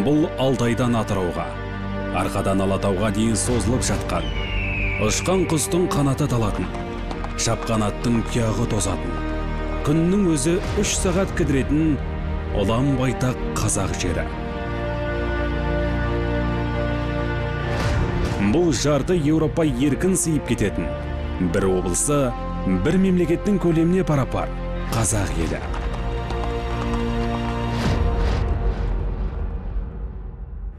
Бұл Алтайдан Атырауға, арқадан Алатауға дейін созылып жатқан. Ұшқан құстың қанаты талатын, шапқан аттың тұяғы тозатын. Күннің өзі 3 сағат кідіретін ұлан байтақ қазақ жері. Бұл жарты Еуропа еркін сыйып кететін. Бір облысы, бір мемлекеттің көлеміне парапар қазақ елі.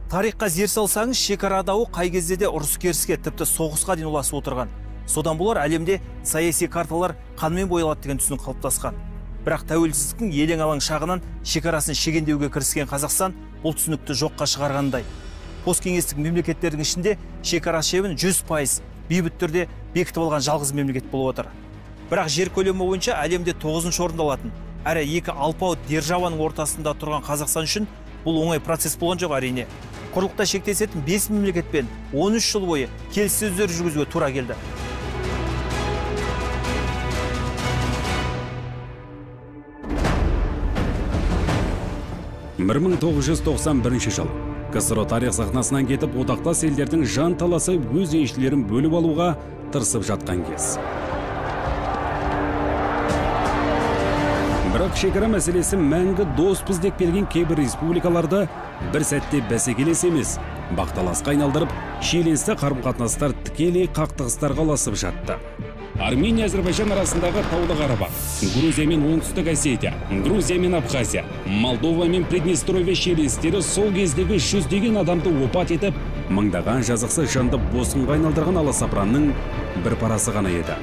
Тарихқа зер салсаңыз, шекара дауы қай кезде де ұрыс керіске, тіпті соғысқа дейін ұласып отырған. Содан болар әлемде саяси карталар қанмен боялады деген түсінік қалыптасқан. Бірақ тәуелсіздіктің елең-алаң шағынан шекарасын шегендеуге кіріскен Қазақстан бұл түсінікті жоққа шығарғандай. Посткеңестік мемлекеттердің ішінде шекара шебін 100% бейбіт түрде бекітіп алған жалғыз мемлекет болып отыр. Бірақ жер көлемі бойынша әлемде 9-шы орында алатын, әрі екі алпауыт державаның ортасында тұрған Қазақстан үшін бұл оңай процесс болған жоқ әрине. Құрлықта шектесетін 5 мемлекетпен 13 жыл бойы келіссөздер жүргізуге тура келді. «1991 жыл. КСР тарих сахнасынан кетіп, одақтас елдердің жан таласы өз еншілерін бөліп алуға тырысып жатқан кез. Бірақ шекара мәселесі мәңгі доспыз деп келген кейбір республикаларды бір сәтте бәсекелес емес, бақталасқа айналдырып, шиеленісті қарым-қатынастар тікелей қақтығыстарға ұласып жатты. Армения Әзербайжан арасындағы Таулы Қарабақ, Грузия мен Оңтүстік Осетия, Грузия мен Абхазия, Молдова мен Приднестровье шиеленістері сол кездегі 100-деген адамды опат етіп, мыңдаған жазықсыз жанды босқынға айналдырған аласапыранның бір парасы ғана еді.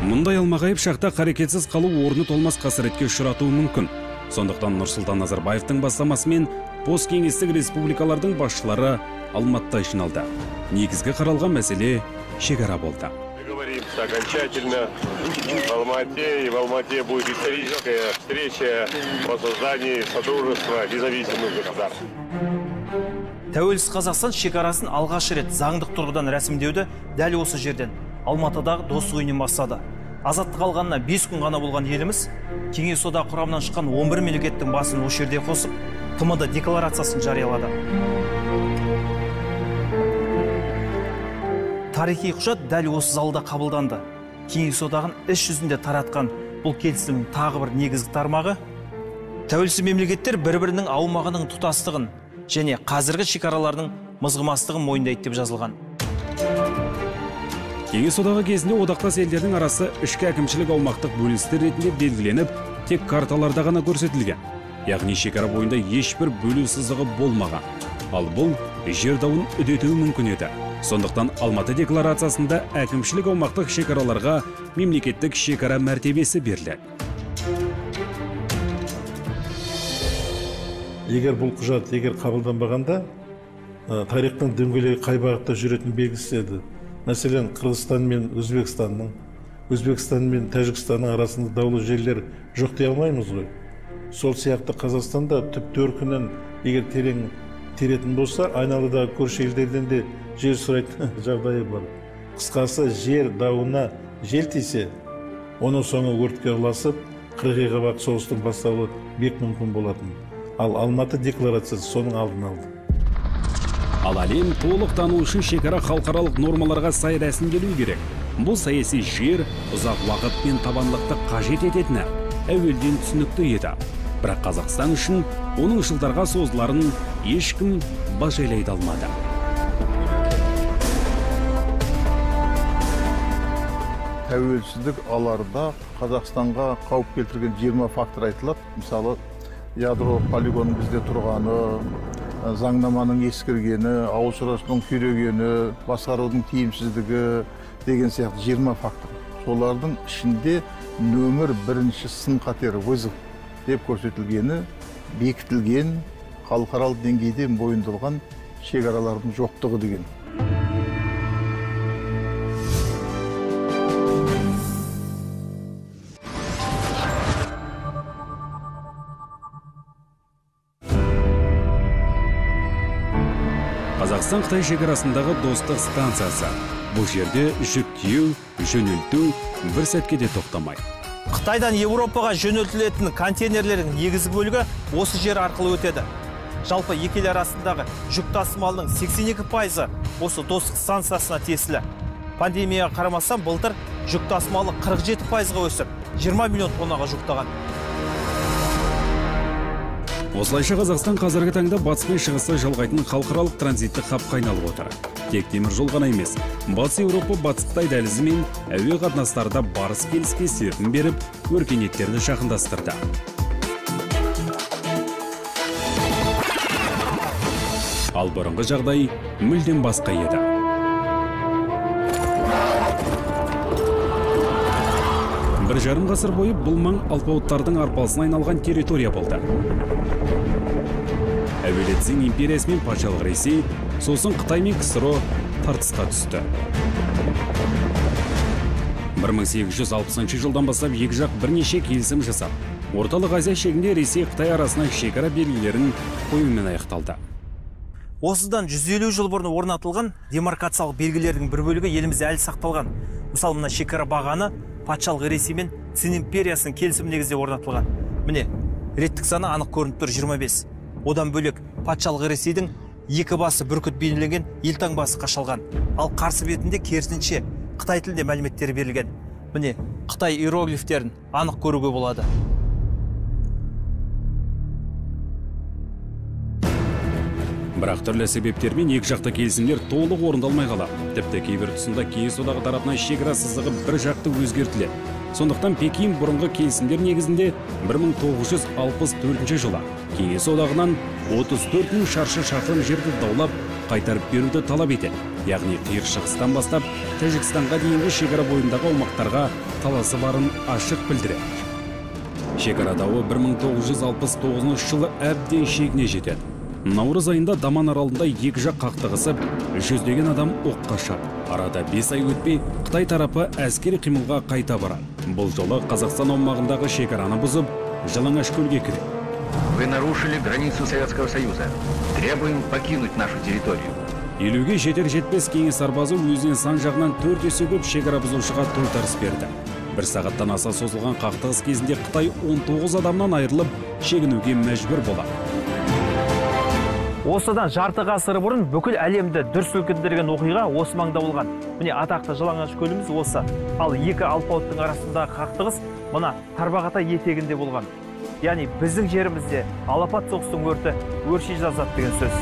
Мұндай алмағайып шақта қарекетсіз қалу орны толмас қасіретке ұшыратуы мүмкін. Сондықтан Нұрсұлтан Назарбаевтың бастамасымен посткеңестік республикалардың басшылары Алматыда жиналды. Негізгі қаралған мәселе шекара болды. Договоримся окончательно в Алмате, и в Алмате будет историческая встреча по созданию содружества независимых государств. Тәуелсіз Қазақстан шекарасын алғаш рет заңдық тұрғыдан рәсімдеуді дәл осы жерден Алматыдағы достық үйінен бастады. Азаттық алғанына 5 күн ғана болған еліміз Кеңес одағы құрамынан шыққан 11 мемлекеттің басын осы жерде қосып, ТМД декларациясын жариялады. Тарихи құжат дәл осы залда қабылданды. Кеңес одағын іс жүзінде таратқан бұл келісімнің тағы бір негізгі тармағы тәуелсіз мемлекеттер бір-бірінің аумағының тұтастығын және қазіргі шекаралардың мызғымастығын мойындайды деп жазылған. Кеңес одағы кезінде одақтас елдердің арасы ішкі әкімшілік аумақтық бөліністер ретінде белгіленіп, тек карталарда ғана көрсетілген. Яғни шекара бойында ешбір бөлу сызығы болмаған. Ал бұл жер дауын үдетуі мүмкін еді. Сондықтан Алматы декларациясында әкімшілік аумақтық шекараларға мемлекеттік шекара мәртебесі беріледі. Егер бұл құжат қабылданбағанда, тарихтың дөңгелегі қай бағытта жүретін белгісіз еді. Мәселен, Қырғызстан мен Өзбекстанның, Өзбекстан мен Тәжікстанның арасында даулы жерлер жоқ дей алмаймыз ғой. Сол сияқты Қазақстанда түп төркінін егер теретін болса, айналадағы көрші елдерден де жер сұрайтын жағдайы бар. Қысқасы, жер дауына жел тисе, оның соңы өртке ұласып, 40 ғабақ соғыстың басталуы бек мүмкін болатын. Ал Алматы декларациясы соның алдын алды. Ал әлем толық тану үшін шекара халықаралық нормаларға сай рәсімделу керек. Бұл саяси жер ұзақ уақыт пен табандылықты қажет ететіні әуелден түсінікті еді. Бірақ Қазақстан үшін оның жылдарға созыларын ешкім бажайлай алмады. Тәуелсіздік аларда Қазақстанға қауіп келтірген 20 фактор айтылады. Мысалы, ядро полигон бізде тұрғаны, заңнаманың ескіргені, ауыл шаруашылығының күйрегені, басқарудың тиімсіздігі деген сияқты 20 фактор. Солардың ішінде нөмір бірінші сын қатер вызов деп көрсетілгені, бекітілген, халықаралық деңгейде мойындалған шекаралардың жоқтығы деген. Қазақстан-Қытай шекарасындағы достық станциясы. Бұл жерде жүк тиеу, жөнелту бір сәтке де тоқтамайды. Қытайдан Еуропаға жөнелтілетін контейнерлердің негізгі бөлігі осы жер арқылы өтеді. Жалпы екі ел арасындағы жүк тасымалының 82% осы Достық станциясына тиесілі. Пандемияға қарамастан былтыр жүк тасымалы 47%-ға өсіп, 20 миллион тоннаға жүктаған. Осылайша Қазақстан қазіргі таңда батыс пен шығысты жалғайтын халықаралық транзиттік хабқа айналып отыр. Тек темір жол ғана емес, Батыс Еуропа, Батыс Қытай дәлізі мен әуе қатынастарда барыс келіске серпін беріп, өркениеттерді жақындастырды. Ал бұрынғы жағдай мүлдем басқа еді. Бір жарым ғасыр бойы бұл маң алпауыттардың арпалысына айналған территория болды. Әуелі Цин империясы мен патшалық Ресей, сосын Қытай мен КСРО тартысқа түсті. 1860 жылдан бастап екі жақ бірнеше келісім жасап, Орталық Азия шегінде Ресей Қытай арасына шекара белгілерін қоюмен аяқталды. Осыдан 150 жыл бұрын орнатылған демаркациялық белгілердің бір бөлігі елімізде әлі сақталған. Мысалы, мына шекара бағаны патшалық Ресей мен Цин империясының келісім негізде орнатылған. Міне, реттік саны анық көрініп тұр 25. Одан бөлек патшалық Ресейдің екі басы бүркіт бейнеленген елтаңбасы қашалған. Ал қарсы бетінде керісінше Қытай тілінде мәліметтері берілген. Міне, Қытай иероглифтерін анық көруге болады. Бірақ түрлі себептермен екі жақты келісімдер толық орындалмай қалады. Тіпті кейбір тұсында Кеңес одағы тарапынан шекара сызығы бір жақты өзгертіледі. Сондықтан Пекин бұрынғы келісімдер негізінде 1964 жылы Кеңес одағынан 34 мың шаршы шақырым жерді даулап, қайтарып беруді талап етеді. Яғни қиыр шығыстан бастап Тәжікстанға дейінгі шекара бойындағы аумақтарға таласы барын ашық білдіреді. Шекара дауы 1969 жылы әбден шегіне жетеді. Наурыз айында Даман аралында екі жақ қақтығысып, жүздеген адам оққа ұшады. Арада 5 ай өтпей, Қытай тарапы әскери қимылға қайта барады. Бұл жолы Қазақстан аумағындағы шекараны бұзып, Жалаңашкөлге кіреді. Вы нарушили границу Советского Союза. Требуем покинуть нашу территорию. Елуге жетер-жетпес Кеңес сарбазы өзінен сан жағынан 4 есе көп шекара бұзушыға тойтарыс берді. Бір сағаттан аса созылған қақтығыс кезінде Қытай 19 адамнан айырылып, шегінуге мәжбүр болады. Осыдан жарты ғасыр бұрын бүкіл әлемді дүр сілкіндірген оқиға осы маңда болған. Міне атақты Жалаңашкөліміз осы. Ал екі алпауыттың арасындағы қақтығыс мына Тарбағатай етегінде болған. Яғни біздің жерімізде алапат соғыстың өрті өрши жаздады деген сөз.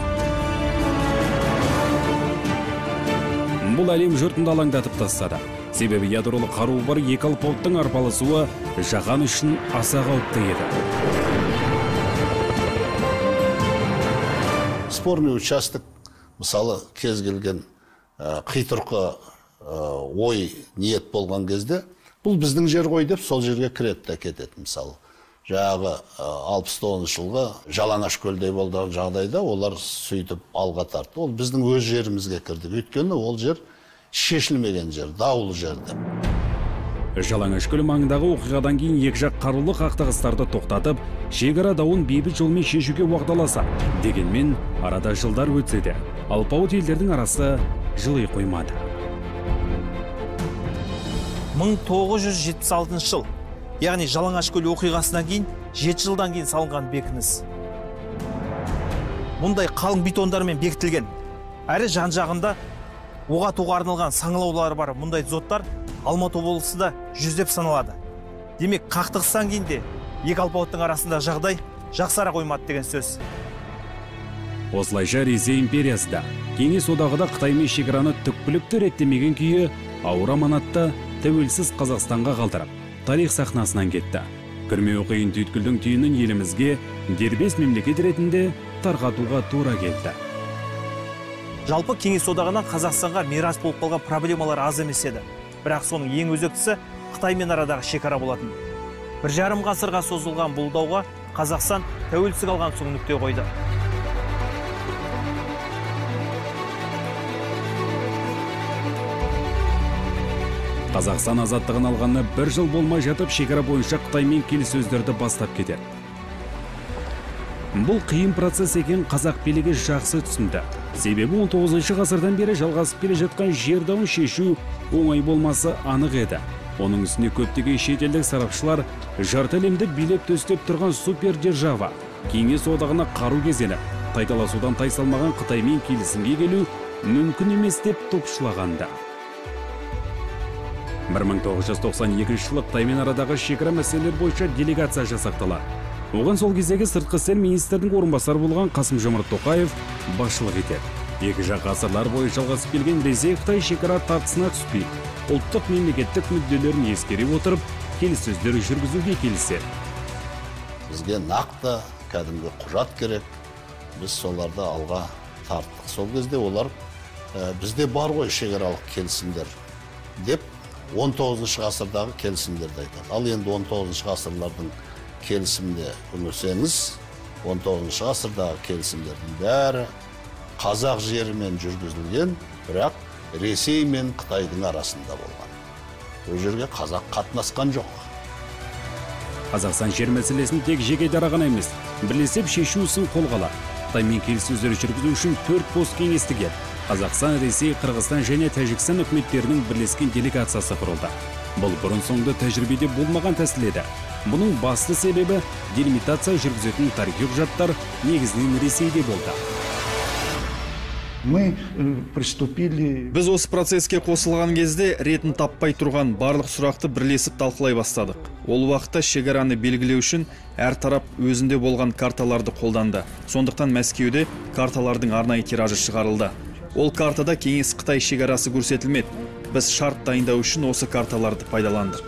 Бұл әлем жұртында алаңдатып тастады. Себебі ядролық қаруы бар екі алпауыттың арпалысуы жаһан үшін аса қауіпті еді. Спорный участок, мысалы, кез келген қитұрқы ой ниет болған кезде, бұл біздің жер ғой деп сол жерге кіреді кетеді. Мысалы, жаңағы 69 жылғы Жалаңашкөлдей болған жағдайда олар сөйтіп алға тартты. Ол біздің өз жерімізге кірді. Өйткені ол жер шешілмеген жер, даулы жерді. Жалаңашкөл маңындағы оқиғадан кейін екі жақ қарулы қақтығыстарды тоқтатып, шекара дауын бейбіт жолмен шешуге уағдаласа. Дегенмен, арада жылдар өтсе де, алпауыт елдердің арасы жылай қоймады. 1976 жыл, яғни Жалаңашкөл оқиғасынан кейін 7 жылдан кейін салынған бекініс. Мұндай қалың бетондармен бекітілген. Әрі жан-жағында оға тоға арналған саңылаулары бар мұндай дзоттар Алматы облысында жүздеп саналады. Демек, қақтығыстан кейін де екі алпауыттың арасында жағдай жақсара қоймады деген сөз. Осылайша Ресей империясы да Кеңес одағыда Қытаймен шекараны түкпілікті реттемеген күйі ауыр аманатты тәуелсіз Қазақстанға қалдырып, тарих сахнасынан кетті. Кірме оқиын түйткілдің түйінін елімізге дербес мемлекет ретінде тарқатуға тура келді. Жалпы Кеңес одағынан Қазақстанға мирас болып қалған проблемалар аз емес еді. Бірақ соның ең өзектісі Қытаймен арадағы шекара болатын. 1,5 ғасырға созылған бұл дауға Қазақстан тәуелсіздік алған соң нүкте қойды. Қазақстан азаттығын алғанына 1 жыл болмай жатып, шекара бойынша Қытаймен келіссөздерді бастап кетеді. Бұл қиын процесс екен қазақ билігі жақсы түсінді. Себебі 19 ғасырдан бері жалғасып келе жатқан жер дауын шешу оңай болмасы анық еді. Оның үстіне көптеген шетелдік сарапшылар жарты әлемді билеп төстеп тұрған супердержава Кеңес одағына қару кезені тайталасудан тайсалмаған Қытаймен келісімге келу мүмкін емес деп топшылағанды. 1992 жылы Қытаймен арадағы шекара мәселелер бойынша делегация жасақталады. Оған сол кездегі сыртқы істер министрінің орынбасары болған Қасым-Жомарт Тоқаев басшылық етеді. Екі жақ ғасырлар бойы жалғасып келген Ресей-Қытай шекара тартысына түспей, ұлттық мемлекеттік мүдделерін ескере отырып, келіссөздер жүргізуге келіседі. Бізге нақты кәдімгі құжат керек. Біз соларды алға тарттық. Сол кезде олар бізде бар ғой шекаралық келісімдер деп 19 ғасырдағы келісімдерді айтады. Ал енді 19 ғасырлардың келісіміне үңілсеңіз, 19 ғасырдағы келісімдердің бәрі қазақ жерімен жүргізілген, бірақ Ресей мен Қытайдың арасында болған. Ол жерге қазақ қатынасқан жоқ. Қазақстан жер мәселесін тек жеке дара ғана емес, бірлесіп шешу ісін қолға алады. Қытаймен келіссөздер жүргізу үшін 4 пост кеңестіге Қазақстан, Ресей, Қырғызстан және Тәжікстан үкіметтерінің бірлескен делегациясы құрылды. Бұл бұрын соңды тәжірибеде болмаған тәсіл еді. Бұның басты себебі делимитация жүргізетін тарихи құжаттар негізінен Ресейде болды. Біз осы процеске қосылған кезде ретін таппай тұрған барлық сұрақты бірлесіп талқылай бастадық. Ол уақытта шекараны белгілеу үшін әр тарап өзінде болған карталарды қолданды. Сондықтан Мәскеуде карталардың арнайы тиражы шығарылды. Ол картада Кеңес Қытай шекарасы көрсетілмеді. Біз шарт дайындау үшін осы карталарды пайдаландық.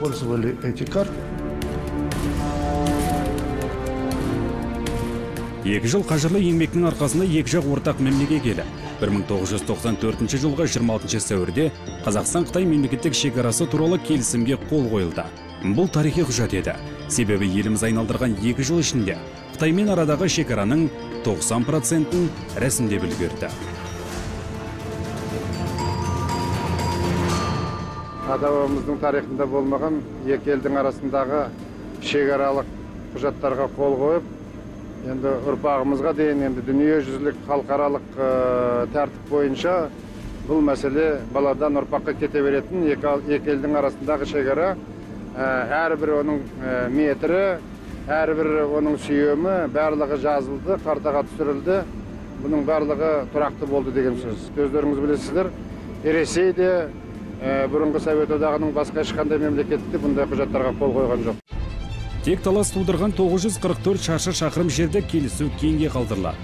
2 жыл қажырлы еңбектің арқасында екі жақ ортақ мәмілеге келді. 1994 жылғы 26 сәуірде Қазақстан-Қытай мемлекеттік шекарасы туралы келісімге қол қойылды. Бұл тарихи құжат еді. Себебі еліміз айналдырған 2 жыл ішінде Қытаймен арадағы шекараның 90%-ін рәсімдеп үлгерді. Ата-бабамыздың тарихында болмаған екі елдің арасындағы шекаралық құжаттарға қол қойып, енді ұрпағымызға дейін енді дүниежүзілік халықаралық тәртіп бойынша бұл мәселе баладан ұрпаққа кете беретін екі елдің арасындағы шекара, әрбір оның метрі, әрбір оның сүйемі барлығы жазылды, картаға түсірілді. Бұның барлығы тұрақты болды деген сөз. Өздеріңіз білесіздер, Ресейде бұрынғы Совет одағының басқа ешқандай мемлекетте бұндай құжаттарға қол қойған жоқ. Тек талас тудырған 944 шаршы шақырым жерде келісу кейінге қалдырылады.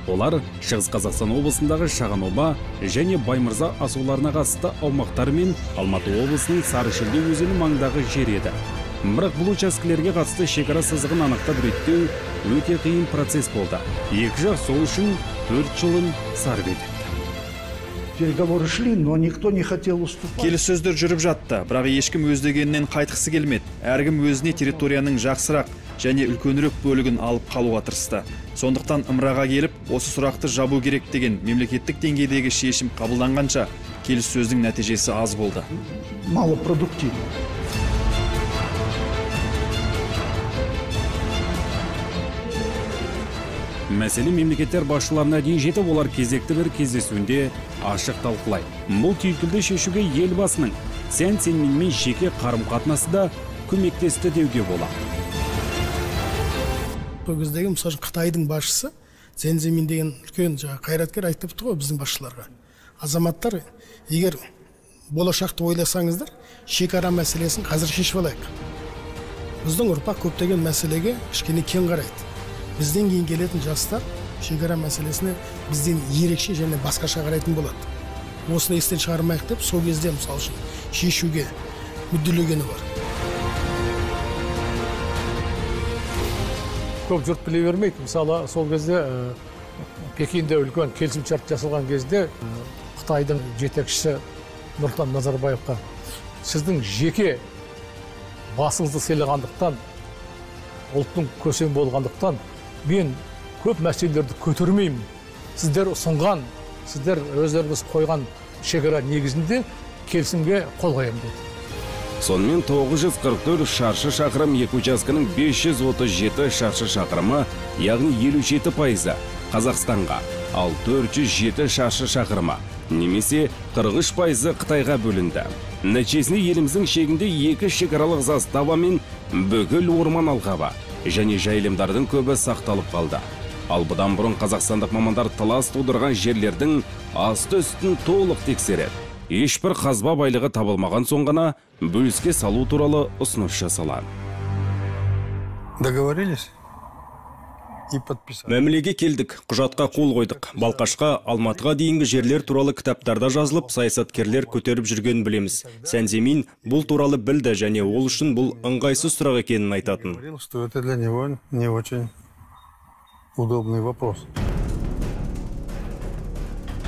Олар Шығыс Қазақстан облысындағы Шағын Оба және Баймырза асуларына қатысты аумақтар мен Алматы облысының Сарышілде өзені маңындағы жер еді. Бірақ бұл учаскелерге қатысты шекара сызығын анықтап реттеу өте қиын процесс болды. Екі жақ сол үшін 4 жылын сарп етті. Переговоры шли, но никто не хотел уступать. Келіссөздер жүріп жатты, бірақ ешкім өз дегенінен қайтқысы келмеді. Әркім өзіне территорияның жақсырақ және үлкенірек бөлігін алып қалуға тырысты. Сондықтан ымыраға келіп, осы сұрақты жабу керек деген мемлекеттік деңгейдегі шешім қабылданғанша, келіссөздің нәтижесі аз болды. Малопродуктивно. Мәселе мемлекеттер басшыларына дейін жетіп, олар кезекті бір кездесуінде ашық талқылайды. Бұл түйткілді шешуге елбасының Сен Цзиньминмен жеке қарым-қатынасы да көмектесті деуге болады. Бұл кездегі мысалы Қытайдың басшысы Цзин Цзиньмин деген үлкен қайраткер айтыпты ғой біздің басшыларға. Азаматтар, егер болашақты ойласаңыздар, шекара мәселесін қазір шешіп алайық. Біздің ұрпақ көптеген мәселеге кішкене кең қарайды. Бізден кейін келетін жастар шекара мәселесіне бізден ерекше және басқаша қарайтын болады. Осыны естен шығармайық деп, сол кезде мысалы үшін шешуге мүдделегені бар. Көп жұрт біле бермейді. Мысалы, сол кезде Пекинде үлкен келісімшарт жасалған кезде Қытайдың жетекшісі Нұрсұлтан Назарбаевқа сіздің жеке басыңызды сыйлағандықтан, ұлттың көсем болғандықтан, мен көп мәселелерді көтермеймін. Сіздер ұсынған, сіздер өздеріңіз қойған шекара негізінде келісімге қол қоямын деді. Сонымен 944 шаршы шақырым екі учаскінің 537 шаршы шақырымы, яғни 57% Қазақстанға, ал 407 шаршы шақырымы немесе 43% Қытайға бөлінді. Нәтижесінде еліміздің шегінде 2 шекаралық застава мен бүкіл орман алқабы және жайылымдардың көбі сақталып қалды. Ал бұдан бұрын қазақстандық мамандар талас тудырған жерлердің асты үстін толық тексереді. Ешбір қазба байлығы табылмаған соң ғана бөліске салу туралы ұсыныс жасалады. Договорились? Мәмілеге келдік, құжатқа қол қойдық. Балқашқа, Алматыға дейінгі жерлер туралы кітаптарда жазылып, саясаткерлер көтеріп жүргенін білеміз. Сәнземин бұл туралы білді және ол үшін бұл ыңғайсыз сұрақ екенін айтатын. Что это для него не очень удобный вопрос.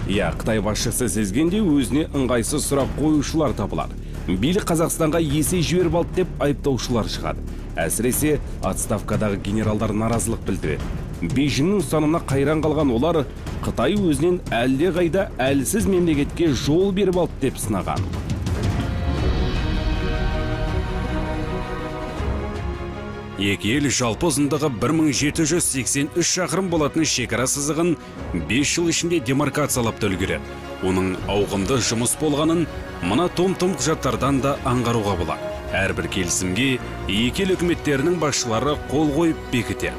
Қытай басшысы сезгенде өзіне ыңғайсыз сұрақ қоюшылар табылады. Билік Қазақстанға есе жіберіп алды деп айыптаушылар шығады. Әсіресе отставкадағы генералдар наразылық білдіреді. Бейжіңнің ұстанымына қайран қалған олар Қытай өзінен әлде қайда әлсіз мемлекетке жол беріп алды деп сынаған. Екі ел жалпы ұзындығы 1783 шақырым болатын шекара сызығын 5 жыл ішінде демаркациялап үлгереді. Оның ауқымды жұмыс болғанын мына том-том құжаттардан да аңғаруға болады. Әрбір келісімге екі ел үкіметтерінің басшылары қол қойып бекітеді.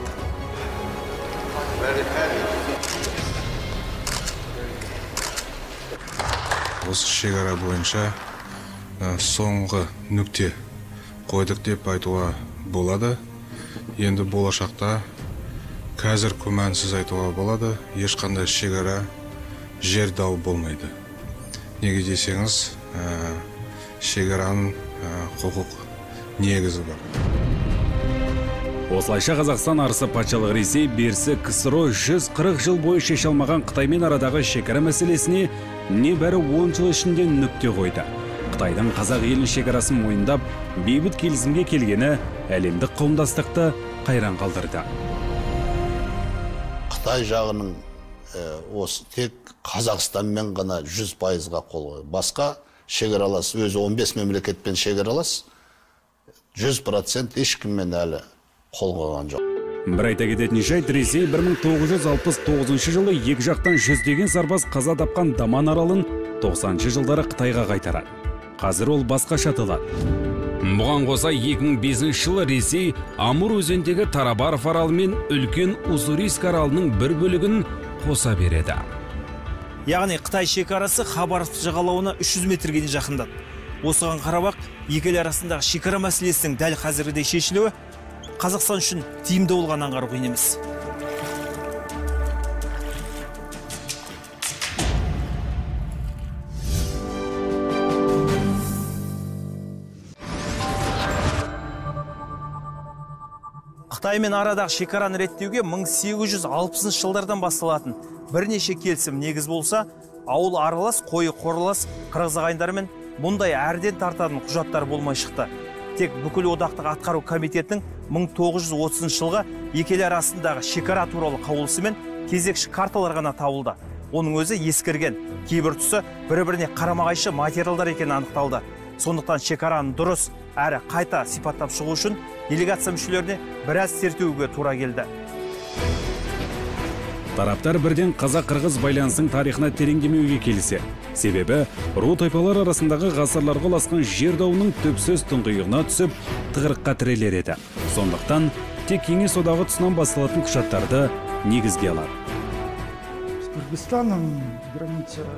Осы шекара бойынша соңғы нүкте қойдық деп айтуға болады. Енді болашақта қазір күмәнсіз айтуға болады, ешқандай шекара жер дау болмайды. Неге десеңіз, шекараның құқық негізі бар. Осылайша Қазақстан арысы патшалық Ресей берісі КСРО 140 жыл бойы шеше алмаған Қытаймен арадағы шекара мәселесіне небәрі 10 жыл ішінде нүкте қойды. Қытайдың қазақ елінің шекарасын мойындап, бейбіт келісімге келгені әлемдік қауымдастықты қайран қалдырды. Қытай жағының осы тек Қазақстанмен ғана 100%-ға қол қойды. Басқа шекаралас, өзі 15 мемлекетпен шекаралас, 100% ешкіммен әлі қол қойған жоқ. Бір айта кететін жайт, Ресей 1969 жылы екі жақтан жүздеген сарбаз қаза тапқан Даман аралын 90 жылдары Қытайға қайтарады. Қазір ол басқа шатылады. Бұған қоса 2005 жылы Ресей Амур өзендегі Тарабаров аралы мен үлкен Уссурийск аралының бір бөлігін қоса береді. Яғни Қытай шекарасы Хабаровск жағалауына 300 метрге дейін жақындады. Осыған қарап, екі ел арасындағы шекара мәселесінің дәл қазіргідей шешілуі Қазақстан үшін тиімді болған аңғару қиын емес. Қытаймен арадағы шекараны реттеуге 1860 жылдардан басталатын бірнеше келісім негіз болса, ауыл аралас, қойы қоралас қырғыз ағайындарымен мұндай әрден тартатын құжаттар болмай шықты. Тек бүкіл одақтық атқару комитетінің 1930 жылғы екі ел арасындағы шекара туралы қаулысы мен кезекші карталар ғана табылды. Оның өзі ескірген, кейбір тұсы бір-біріне қарама-қайшы материалдар екені анықталды. Сондықтан шекараның дұрыс әрі қайта сипаттап шығу үшін делегация мүшелеріне біраз зерттеуге тура келді. Тараптар бірден қазақ-қырғыз байланысының тарихына тереңдемеуге келіседі. Себебі ру тайпалар арасындағы ғасырларға ұласқан жер дауының түпсіз тұңғиығына түсіп, тығырыққа тірелер еді. Сондықтан тек Кеңес одағы тұсынан басталатын құжаттарды негізге алады.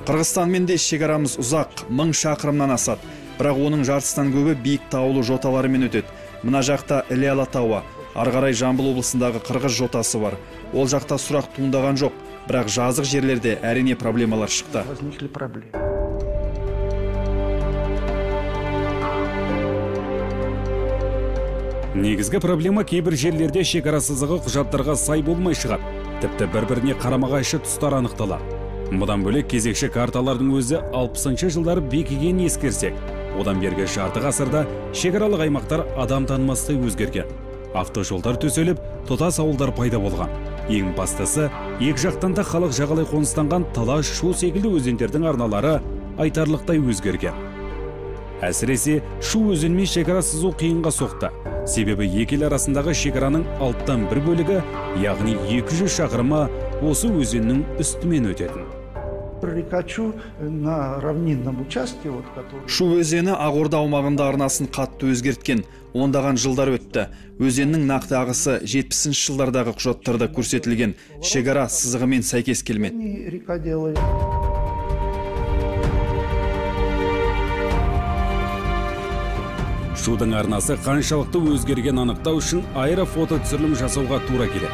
Қырғызстанмен де шекарамыз ұзақ, 1000 шақырымнан асады. Бірақ оның жартысынан көбі биік таулы жоталарымен өтеді. Мына жақта Іле Алатауы, ары қарай Жамбыл облысындағы Қырғыз жотасы бар. Ол жақта сұрақ туындаған жоқ, бірақ жазық жерлерде әрине проблемалар шықты. Негізгі проблема кейбір жерлерде шекара сызығы құжаттарға сай болмай шығады. Тіпті бір-біріне қарама-қайшы тұстар анықталады. Бұдан бөлек кезекші карталардың өзі 60 жылдары бекіген ескерсек, одан бергі жарты ғасырда шекаралық аймақтар адам танымастай өзгерген. Автожолдар төселіп, тұтас ауылдар пайда болған. Ең бастысы, екі жақтан да халық жағалай қоныстанған Талас, Шу секілді өзендердің арналары айтарлықтай өзгерген. Әсіресе Шу өзенмен шекара сызу қиынға соқты. Себебі екі ел арасындағы шекараның алттан бір бөлігі, яғни 200 шақырымы осы өзеннің үстімен өтетін. Рекачу на равнинном участке, который... Шу өзені Ақорда аумағында арнасын қатты өзгерткен. Ондаған жылдар өтті. Өзеннің нақты ағысы 70-ші жылдардағы құжаттарда көрсетілген шекара сызығымен сәйкес келмеді. Река делает. Шудың арнасы қаншалықты өзгерген анықтау үшін аэрофото түсірілім жасауға тура келеді.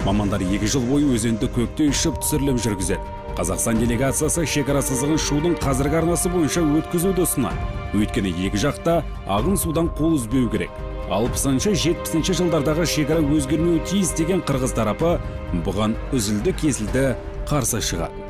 Мамандар 2 жыл бойы өзенді көкте ұшып түсірілім жүргізеді. Қазақстан делегациясы шекара сызығын Шудың қазіргі арнасы бойынша өткізуді ұсынады. Өйткені екі жақта ағын судан қол үзбеу керек. 60-70 жылдардағы шекара өзгермеу тиіс деген қырғыз тарапы бұған үзілді кесілді қарсы шығады.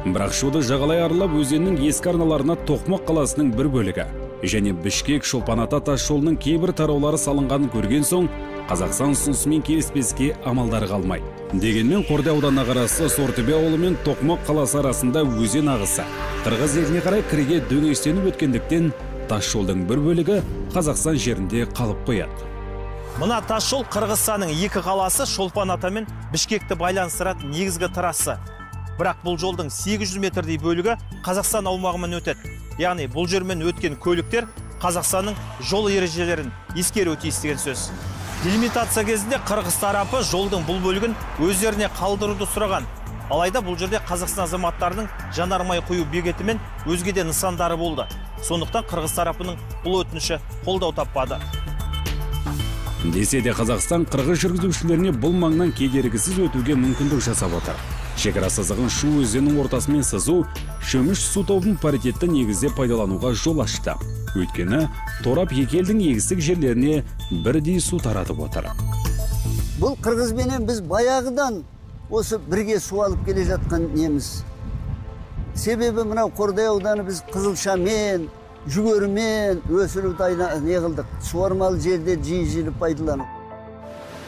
Бірақ Шуды жағалай аралап өзеннің ескі арналарына Тоқмақ қаласының бір бөлігі және Бішкек-Шолпан-Ата тас жолының кейбір тараулары салынғанын көрген соң Қазақстан ұсынысымен келіспеске амалдары қалмайды. Дегенмен Қордай ауданына қарасты Сортөбе ауылы мен Тоқмақ қаласы арасында өзен ағысы Қырғыз еліне қарай кіреге дөңестеніп өткендіктен тас жолдың бір бөлігі Қазақстан жерінде қалып қояды. Мына тас жол Қырғызстанның екі қаласы Шолпан-Ата мен Бішкекті байланыстыратын негізгі трасса. Бірақ бұл жолдың 800 метрдей бөлігі Қазақстан аумағымен өтеді. Яғни бұл жермен өткен көліктер Қазақстанның жол ережелерін ескеруі тиіс деген сөз. Делимитация кезінде Қырғыз тарапы жолдың бұл бөлігін өздеріне қалдыруды сұраған. Алайда бұл жерде Қазақстан азаматтарының жанармай құю бекеті мен өзге де нысандары болды. Сондықтан Қырғыз тарапының бұл өтініші қолдау таппады. Десе де Қазақстан қырғыз жүргізушілеріне бұл маңнан кедергісіз өтуге мүмкіндік жасап отыр. Шекара сызығын Шу өзенінің ортасымен сызу шөміш су тобын паритетті негізде пайдалануға жол ашты. Өйткені торап екі елдің егістік жерлеріне бірдей су таратып отыр. Бұл Қырғызбенен біз баяғыдан осы бірге су алып келе жатқан неміз. Себебі мынау Қордай ауданы біз қызылшамен, жүгерімен өсіруді не қылдық. Суармалы жерде жиі пайдаланып.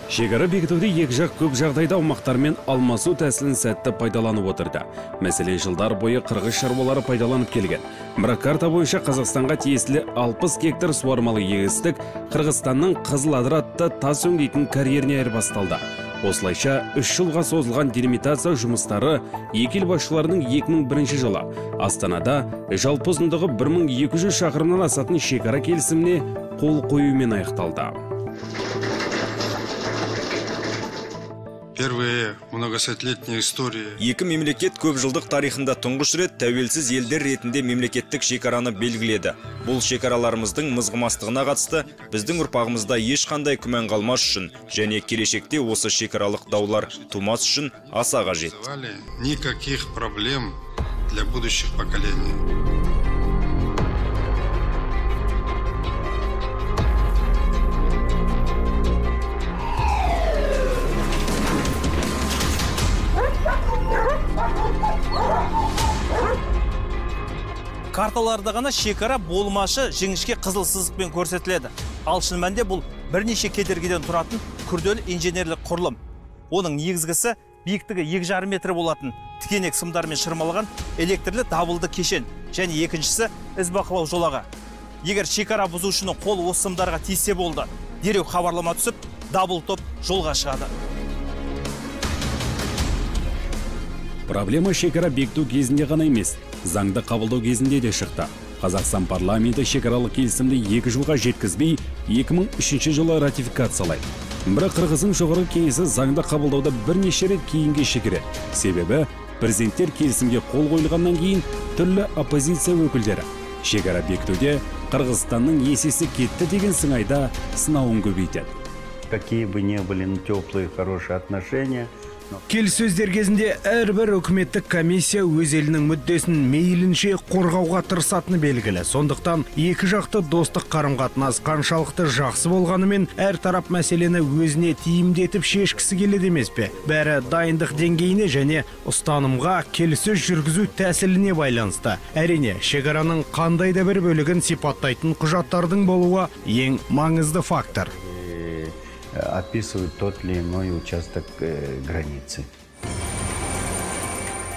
Шекара бекітуде екі жақ көп жағдайда аумақтармен алмасу тәсілін сәтті пайдаланып отырды. Мәселен, жылдар бойы қырғыз шаруалары пайдаланып келген. Бірақ карта бойынша Қазақстанға тиесілі 60 гектар суармалы егістік Қырғызстанның Қызыл-Адыр атты тас өңдейтін карьеріне айырбасталды. Осылайша 3 жылға созылған делимитация жұмыстары екі ел басшыларының 2001 жылы Астанада жалпы ұзындығы 1200 шақырымнан асатын шекара келісіміне қол қоюмен аяқталды. Первые многосотлетние истории. Екі мемлекет көп жылдық тарихында тұңғыш рет тәуелсіз елдер ретінде мемлекеттік шекараны белгіледі. Бұл шекараларымыздың мызғымастығына қатысты біздің ұрпағымызда ешқандай күмән қалмас үшін және келешекте осы шекаралық даулар тумас үшін аса қажет. Никаких проблем для будущих поколений. Карталарда ғана шекара болмашы жіңішке қызыл сызықпен көрсетіледі. Ал шын мәнінде бұл бірнеше кедергіден тұратын күрделі инженерлік құрылым. Оның негізгісі биіктігі 2,5 метр болатын тікенек сымдармен шырмалған электрлі дабылды кешен және екіншісі із бақылау жолағы. Егер шекара бұзушының қолы осы сымдарға тисе болды, дереу хабарлама түсіп, дабыл топ жолға шығады. Проблема шекара бекіту кезінде ғана емес, заңды қабылдау кезінде де шықты. Қазақстан парламенті шекаралық келісімді 2 жылға жеткізбей 2003 жылы ратификациялайды. Бірақ Қырғыздың жоғарғы кеңесі заңды қабылдауда бірнеше рет кейінге шегереді. Себебі президенттер келісімге қол қойылғаннан кейін түрлі оппозиция өкілдері шекара бекітуде Қырғызстанның есесі кетті деген сыңайда сынауын көбейтеді. Какие бы ни были теплые, хорошие отношения. Келіссөздер кезінде әрбір үкіметтік комиссия өз елінің мүддесін мейлінше қорғауға тырысатыны белгілі. Сондықтан екі жақты достық қарым-қатынас қаншалықты жақсы болғанымен әр тарап мәселені өзіне тиімді етіп шешкісі келеді емес пе? Бәрі дайындық деңгейіне және ұстанымға, келіссөз жүргізу тәсіліне байланысты. Әрине, шекараның қандай да бір бөлігін сипаттайтын құжаттардың болуы ең маңызды фактор. Описывают тот или иной участок границы.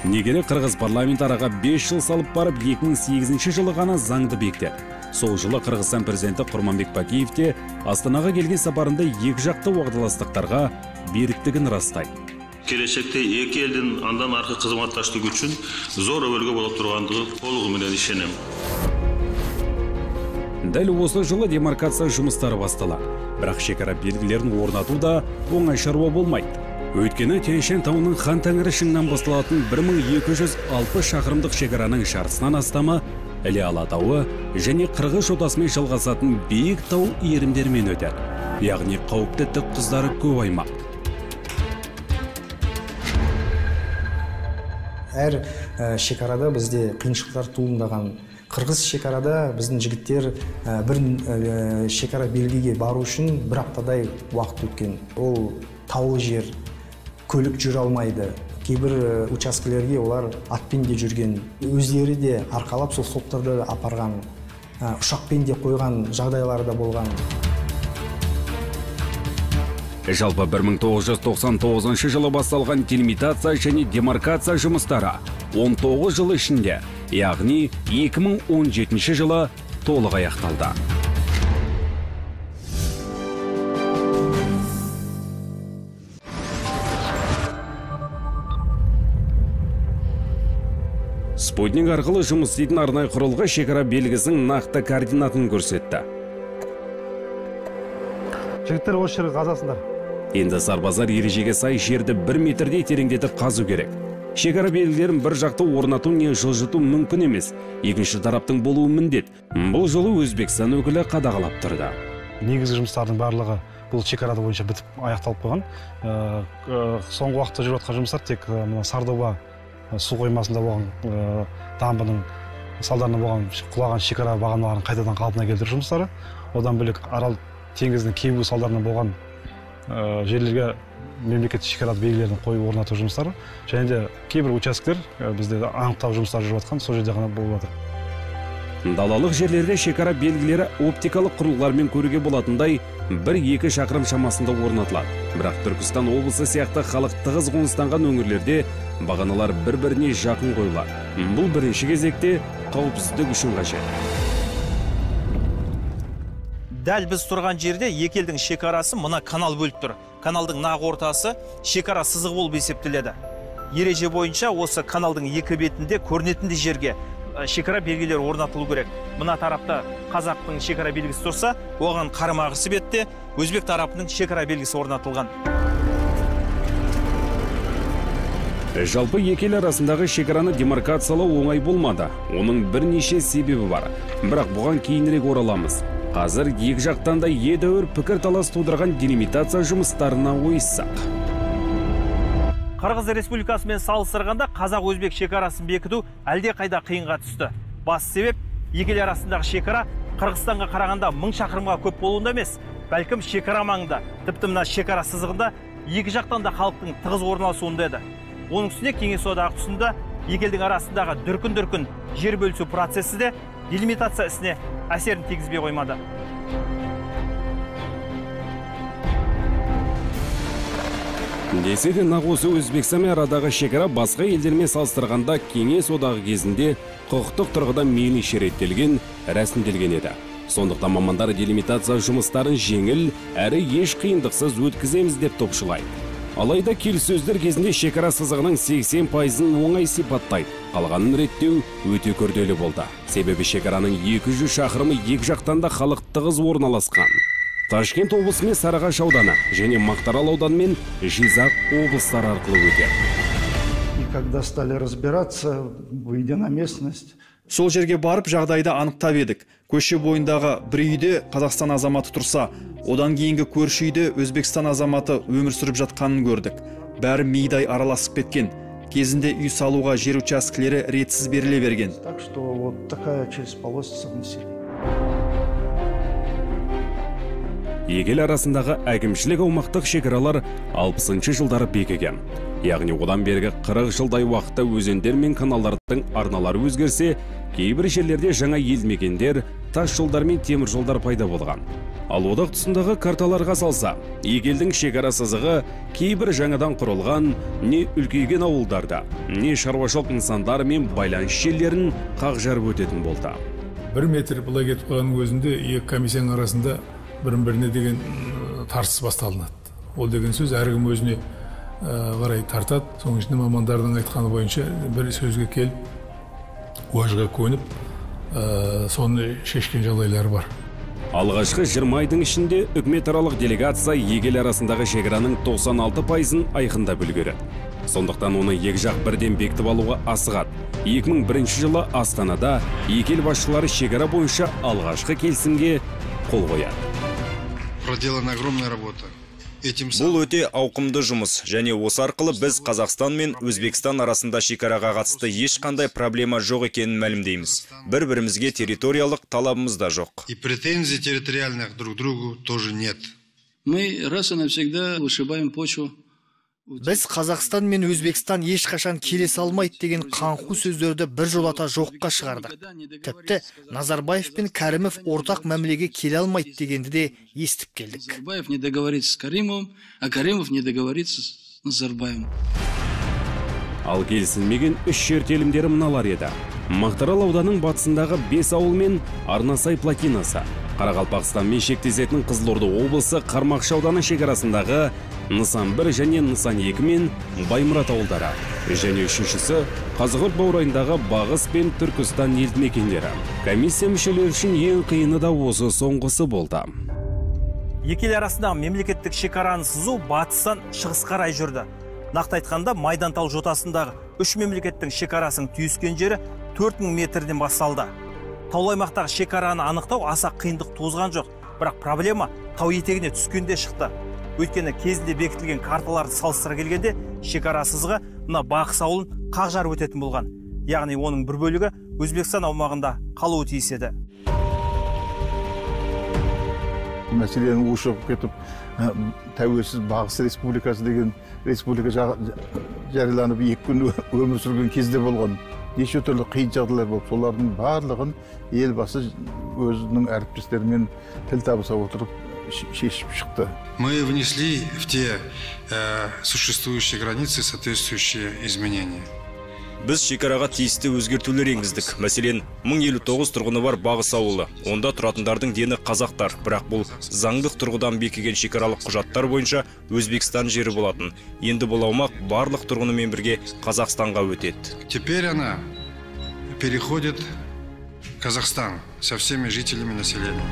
Негері Қырғыз парламент араға 5 жыл салып барып 2008 жылы ғана заңды бекітті. Сол жылы Қырғызстан президенті Құрманбек Бакиев те Астанаға келген сапарында екі жақты уағдаластықтарға беріктігін растайды. келешекте эки элдин андан аркы кызматташтык үчүн зор өбөлгө боло тургандыгы толугу менен ишенем. Дәл осы жылы демаркация жұмыстары басталады. Бірақ шекара белгілерін орнату да оңай шаруа болмайды. Өйткені Тянь-Шань тауының Хан Тәңірі шыңынан басталатын 1260 шақырымдық шекараның жартысынан астамы Іле Алатауы және Қырғыз жотасымен жалғасатын биік тау иірімдерімен өтеді. Яғни қауіпті тік тұздары көп аймақ. Әр шекарада бізде қиыншылықтар туындаған. Қырғыз шекарада біздің жігіттер бір шекара белгіге бару үшін бір аптадай уақыт өткен. Ол таулы жер, көлік жүре алмайды. Кейбір учаскелерге олар атпен де жүрген. Өздері де арқалап сол соқтарды апарған, ұшақпен де қойған жағдайлары да болған. Жалпы 1999 жылы басталған делимитация және демаркация жұмыстары 19 жыл ішінде, яғни 2017 жылы толық аяқталды. Спутник арқылы жұмыс істейтін арнайы құрылғы шекара белгісінің нақты координатын көрсетті. Жігіттер осы жерге қазасындар. Енді сарбазар ережеге сай жерді 1 метрдей тереңдетіп қазу керек. Шекара белгілерін бір жақты орнату не жылжыту мүмкін емес. Екінші тараптың болуы міндет. Бұл жолы Өзбекстан өкілі қадағалап тұрды. Негізгі жұмыстардың барлығы бұл шекарада бойынша бітіп аяқталып қойған. Соңғы уақытта жүріп жатқан жұмыстар тек Сардоба су қоймасында болған дамбының салдарынан болған құлаған шекара бағаналарын қайтадан қалпына келтіру жұмыстары. Одан бөлек Арал теңіздің кебу салдарынан болған жерлерге мемлекеттік шекара белгілерін қою орнату жұмыстары және де кейбір учаскелер бізде анықтау жұмыстары жүріп жатқан, сол жерде ғана болып жатыр. Далалық жерлерде шекара белгілері оптикалық құрылғылармен көруге болатындай 1-2 шақырым шамасында орнатылады. Бірақ Түркістан облысы сияқты халық тығыз қоныстанған өңірлерде бағаналар бір-біріне жақын қойылады. Бұл бірінші кезекте қауіпсіздік үшін қажет. Дәл біз тұрған жерде екі елдің шекарасы мына канал бөліп тұр. Каналдың нақ ортасы шекара сызығы болып есептеледі. Ереже бойынша осы каналдың екі бетінде көрінетіндей жерге шекара белгілері орнатылу керек. Мына тарапта қазақтың шекара белгісі тұрса, оған қарама-қарсы бетте өзбек тарапының шекара белгісі орнатылған. Жалпы екі ел арасындағы шекараны демаркациялау оңай болмады. Оның бірнеше себебі бар. Бірақ бұған кейінірек ораламыз. Қазір екі жақтан да едәуір пікір талас тудырған делимитация жұмыстарына ойыссақ. Қырғыз Республикасымен салыстырғанда қазақ-өзбек шекарасын бекіту әлде қайда қиынға түсті. Бас себеп екі ел арасындағы шекара Қырғызстанға қарағанда 1000 шақырымға көп болуында емес, бәлкім шекара маңында, тіпті мына шекара сызығында екі жақтан да халықтың тығыз орналасуында еді. Оның үстіне Кеңес одағы тұсында екі елдің арасындағы дүркін-дүркін жер бөлісу процесі де делимитация ісіне әсерін тигізбей қоймады. Десе де нақ осы Өзбекстанмен арадағы шекара басқа елдермен салыстырғанда Кеңес одағы кезінде құқықтық тұрғыда мейлінше реттелген, рәсімделген еді. Сондықтан мамандар делимитация жұмыстарын жеңіл әрі еш қиындықсыз өткіземіз деп топшылайды. Алайда келіссөздер кезінде шекара сызығының 80%-ын оңай сипаттайды. Қалғанын реттеу өте күрделі болды. Себебі шекараның 200 шақырымы екі жақтан да халық тығыз орналасқан. Ташкент облысы мен Сарыағаш ауданы және Мақтаарал ауданы мен Жизақ облыстары арқылы өтеді. И когда стали разбираться, выйдя на местность, сол жерге барып жағдайды анықтап едік. Көше бойындағы бір үйде Қазақстан азаматы тұрса, одан кейінгі көрші үйде Өзбекстан азаматы өмір сүріп жатқанын көрдік. Бәрі мидай араласып кеткен. Кезінде үй салуға жер учаскелері ретсіз беріле берген. Так что вот такая через полосица населения. Екі ел арасындағы әкімшілік аумақтық шекаралар 60-шы жылдары бекіген. Яғни одан бергі 40 жылдай уақытта өзендер мен каналдардың арналары өзгерсе, кейбір жерлерде жаңа елді мекендер, тас жолдар мен темір жолдар пайда болған. Ал одақ тұсындағы карталарға салса, екі елдің шекара сызығы кейбір жаңадан құрылған, не үлкейген ауылдарда, не шаруашылық нысандары мен байланыс желілерін қақ жарып өтетін болды. 1 метр былай кетіп қалғанның өзінде екі комиссияның арасында бірін-біріне деген тартыс басталынады. Ол деген сөз әркім өзіне қарай тартады. Соның ішінде мамандардың айтқаны бойынша бір сөзге келіп уәжға көніп соны шешкен жағдайлар бар. Алғашқы 20 айдың ішінде үкіметаралық делегация екі ел арасындағы шекараның 96%-ын айқындап үлгереді. Сондықтан оны екі жақ бірден бекітіп алуға асығады. 2001 жылы Астанада екі ел басшылары шекара бойынша алғашқы келісімге қол қояды. Проделана огромная работа. Бұл өте ауқымды жұмыс, және осы арқылы біз Қазақстан мен Өзбекстан арасында шекараға қатысты ешқандай проблема жоқ екенін мәлімдейміз. Бір-бірімізге территориялық талабымыз да жоқ. И претензий территориальных друг к другу тоже нет. Мы раз и навсегда вышибаем почву. Біз Қазақстан мен Өзбекстан ешқашан келісе алмайды деген қаңқу сөздерді біржолата жоққа шығардық. Тіпті Назарбаев пен Кәрімов ортақ мәмілеге келе алмайды дегенді де естіп келдік. Назарбаев не договорится с Каримовым, а Каримов не договорится с Назарбаевым. Ал келісілмеген үш жер телімдері мыналар еді. Мақтарал ауданының батысындағы 5 ауыл мен Арнасай плотинасы, Қарақалпақстанмен шектесетін Қызылорда облысы Қармақшы ауданы шекарасындағы Нысан 1 және Нысан 2 мен Баймұрат ауылдары, және үшіншісі Қазығұрт баурайындағы Бағыс пен Түркістан елді мекендері. Комиссия мүшелері үшін ең қиыны да осы соңғысы болды. Екі ел арасындағы мемлекеттік шекараны сызу батыстан шығысқа қарай жүрді. Нақты айтқанда Майдантау жотасындағы үш мемлекеттің шекарасының түйіскен жері 4000 метрден басталды. Таулы аймақтағы шекараны анықтау аса қиындық туғызған жоқ, бірақ проблема тау етегіне түскенде шықты. Өйткені кезінде бекітілген карталарды салыстыра келгенде шекара сызығы мына Бақыс ауылын қақ жарып өтетін болған. Яғни оның бір бөлігі Өзбекстан аумағында қалуы тиіс еді. Мәселенің ушығып кетіп, тәуелсіз Бағыс республикасы деген республика жарияланып 2 күн өмір сүрген кезде болған. Неше түрлі қиын жағдайлар болып, солардың барлығын елбасы өзінің әріптестерімен тіл табыса отырып шешіп шықты. Мы внесли в те существующие границы соответствующие изменения. Біз шекараға тиісті өзгертулер енгіздік. Мәселен, 1059 тұрғыны бар Бағыс ауылы. Онда тұратындардың дені қазақтар, бірақ бұл заңдық тұрғыдан бекіген шекаралық құжаттар бойынша Өзбекстан жері болатын. Енді бұл аумақ барлық тұрғынымен бірге Қазақстанға өтеді. Теперь она переходит в Казахстан со всеми жителями населения.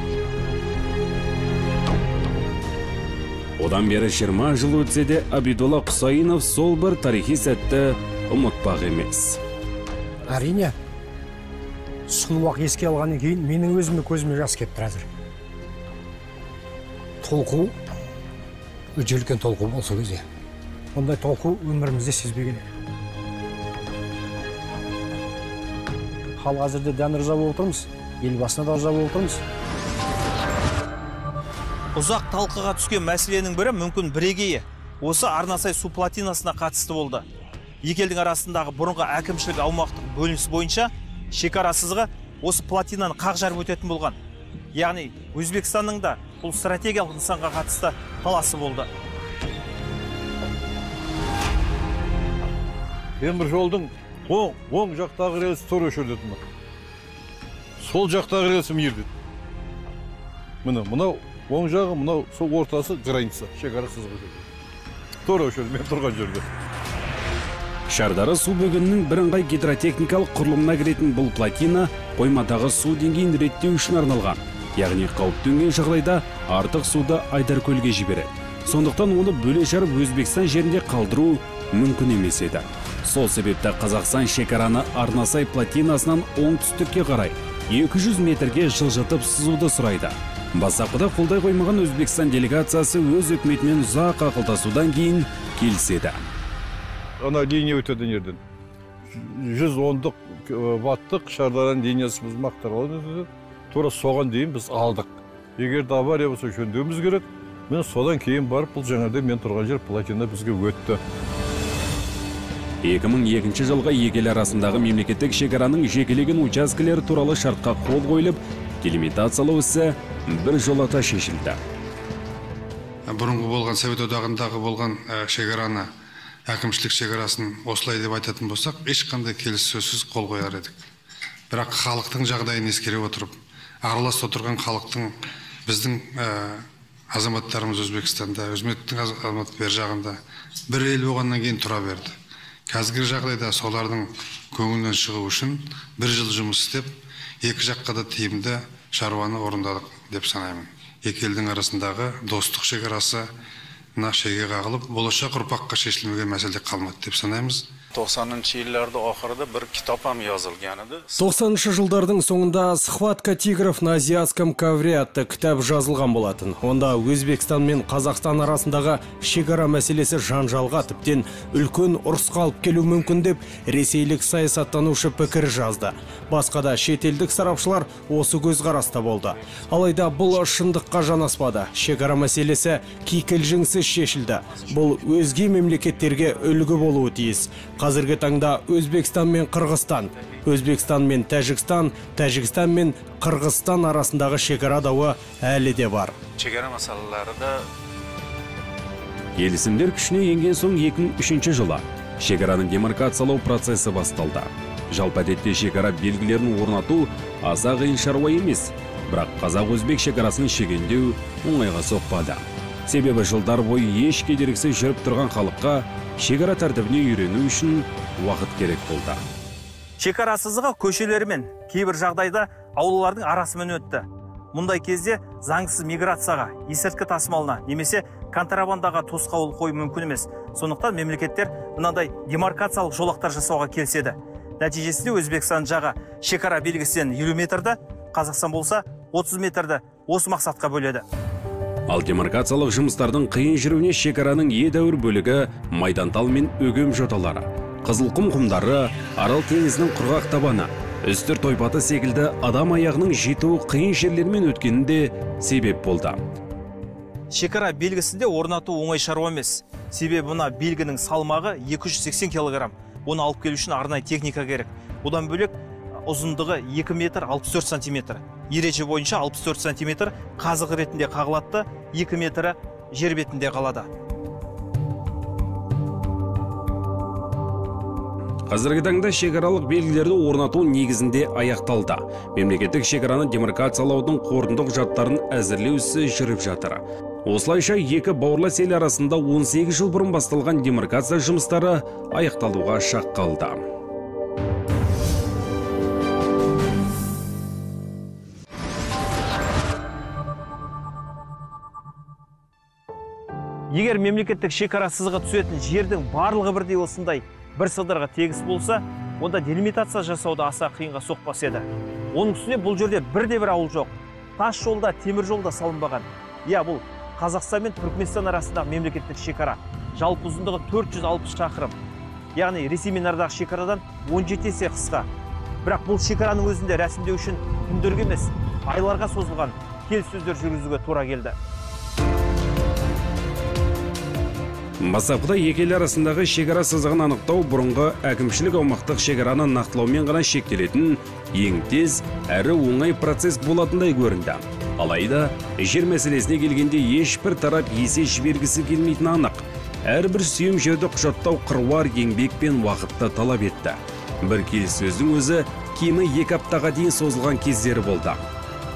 Одан бері 20 жыл өтсе де Абидолла Құсайынов сол бір тарихи сәтті ұмытпақ емес. Әрине, сұлуақ еске алғаннан кейін менің өзіме көзіме жас келіп тұр қазір. Толқу, өте үлкен толқу болса кезде. Ондай толқу өмірімізде сезбеген еді. Хал қазірде дән риза болып отырмыз, елбасына да риза болып отырмыз. Ұзақ талқыға түскен мәселенің бірі мүмкін бірегейі. Осы Арнасай су плотинасына қатысты болды. Екі елдің арасындағы бұрынғы әкімшілік аумақтық бөлінісі бойынша шекара сызығы осы плотинаны қақ жарып өтетін болған. Яғни Өзбекстанның да бұл стратегиялық нысанға қатысты таласы болды. Темір жолдың оң жақтағы рельс тура өшірдетін. Сол жақтағы рельс мейірдеді. Мынау оң жағы, мынау сол ортасы граница, шекара сызығы. Тура өшірді, мен тұрған жерде. Шардара су бөгінінің бірыңғай гидротехникалық құрылымына кіретін бұл плотина қоймадағы су деңгейін реттеу үшін арналған. Яғни қауіп төнген жағдайда артық суды Айдаркөлге жібереді. Сондықтан оны бөле жарып Өзбекстан жерінде қалдыру мүмкін емес еді. Сол себепті Қазақстан шекараны Арнасай плотинасынан оңтүстікке қарай 200 метрге жылжытып сызуды сұрайды. Бастапқыда қолдай қоймаған Өзбекстан делегациясы өз үкіметімен ұзақ ақылдасудан кейін келіседі. Ана линия өтеді жерден. 110 ваттық Шардараның линиясы біз Мақтарал өтеді. Тура соған дейін біз алдық. Егер де авария болса жөндеуіміз керек, мен содан кейін барып бұл жаңада мен тұрған жер плотина бізге өтті. 2002 жылға екі ел арасындағы мемлекеттік шекараның жекелеген учаскелері туралы шартқа қол қойылып, делимитациялау ісі бір жолата шешілді. Бұрынғы болған Совет одағындағы болған шекараны, әкімшілік шекарасын осылай деп айтатын болсақ, ешқандай келіссөзсіз қол қояр едік. Бірақ халықтың жағдайын ескере отырып, аралас отырған халықтың біздің азаматтарымыз Өзбекстанда, Өзбектің азаматы бер жағында бір ел болғаннан кейін тұра берді. Қазіргі жағдайда солардың көңілінен шығу үшін бір жыл жұмыс істеп, екі жаққа да тиімді шаруаны орындадық деп санаймын. Екі елдің арасындағы достық шекарасы шеге қағылып, болашақ ұрпаққа шешілмеген мәселе қалмады деп санаймыз. 90-шы жылдарды ақырда бір китапам жазылған еді. 90-шы жылдардың соңында «Схватка тигров на азиатском ковре» атты кітап жазылған болатын. Онда Өзбекстан мен Қазақстан арасындағы шекара мәселесі жанжалға, тіптен үлкен ұрысқа алып келу мүмкін деп ресейлік саясаттанушы пікір жазды. Басқа да шетелдік сарапшылар осы көзқараста болды. Алайда бұл шындыққа жанаспады. Шекара мәселесі кикілжіңсіз шешілді. Бұл өзге мемлекеттерге үлгі болуы тиіс. Қазіргі таңда Өзбекстан мен Қырғызстан, Өзбекстан мен Тәжікстан, Тәжікстан мен Қырғызстан арасындағы шекара дауы әлі де бар. Шекара мәселелері де Келісімдер күшіне енген соң 2003 жылы шекараның демаркациялау процесі басталды. Жалпы әдетте шекара белгілерін орнату аса қиын шаруа емес, бірақ қазақ-өзбек шекарасын шегендеу оңайға соқпады. Себебі жылдар бойы еш кедергісіз жүріп тұрған халыққа шекара тәртібіне үйрену үшін уақыт керек болды. Шекара сызығы көшелерімен кейбір жағдайда аулалардың арасымен өтті. Мұндай кезде заңсыз миграцияға, есірткі тасымалына немесе контрабандаға тосқауыл қою мүмкін емес. Сондықтан мемлекеттер мынандай демаркациялық жолақтар жасауға келіседі. Нәтижесінде Өзбекстан жағы шекара белгісінен 50 метрді, Қазақстан болса 30 метрді осы мақсатқа бөледі. Ал демаркациялық жұмыстардың қиын жүруіне шекараның едәуір бөлігі Майдантал мен Өгем жоталары, Қызылқұм құмдары, Арал теңізінің құрғақ табаны, Үстір Тойпаты секілді адам аяғының жетуі қиын жерлермен өткенінде себеп болды. Шекара белгісінде орнату оңай шаруа емес. Себебі мына белгінің салмағы 280 кг. Оны алып келу үшін арнайы техника керек. Одан бөлек ұзындығы 2 метр 64 сантиметр. Ереже бойынша 64 сантиметр қазық ретінде қағылатты, 2 метрі жер бетінде қалады. Қазіргі таңда шекаралық белгілерді орнату негізінде аяқталды. Мемлекеттік шекараны демаркациялаудың қорытынды құжаттарын әзірлеу ісі жүріп жатыр. Осылайша екі бауырлас ел арасында 18 жыл бұрын басталған демаркация жұмыстары аяқталуға шақ қалды. Егер мемлекеттік шекара сызығы түсетін жердің барлығы бірдей осындай бір сыдырға тегіс болса, онда делимитация жасауда аса қиынға соқпас еді. Оның үстіне бұл жерде бірде-бір ауыл жоқ. Тас жолда, темір жолда салынбаған. Бұл Қазақстан мен Түркменстан арасындағы мемлекеттік шекара. Жалпы ұзындығы 460 шақырым. Яғни Ресей мен арадағы шекарадан 17 есе қысқа. Бірақ бұл шекараның өзінде рәсімдеу үшін күндерге емес, айларға созылған келіссөздер жүргізуге тура келді. Бастапқыда екі ел арасындағы шекара сызығын анықтау бұрынғы әкімшілік аумақтық шекараны нақтылаумен ғана шектелетін ең тез әрі оңай процесс болатындай көрінді. Алайда жер мәселесіне келгенде ешбір тарап есе жібергісі келмейтін анық. Әрбір сүйем жерді құжаттау қыруар еңбек пен уақытты талап етті. Бір келіссөздің өзі кемі 2 аптаға дейін созылған кездері болды.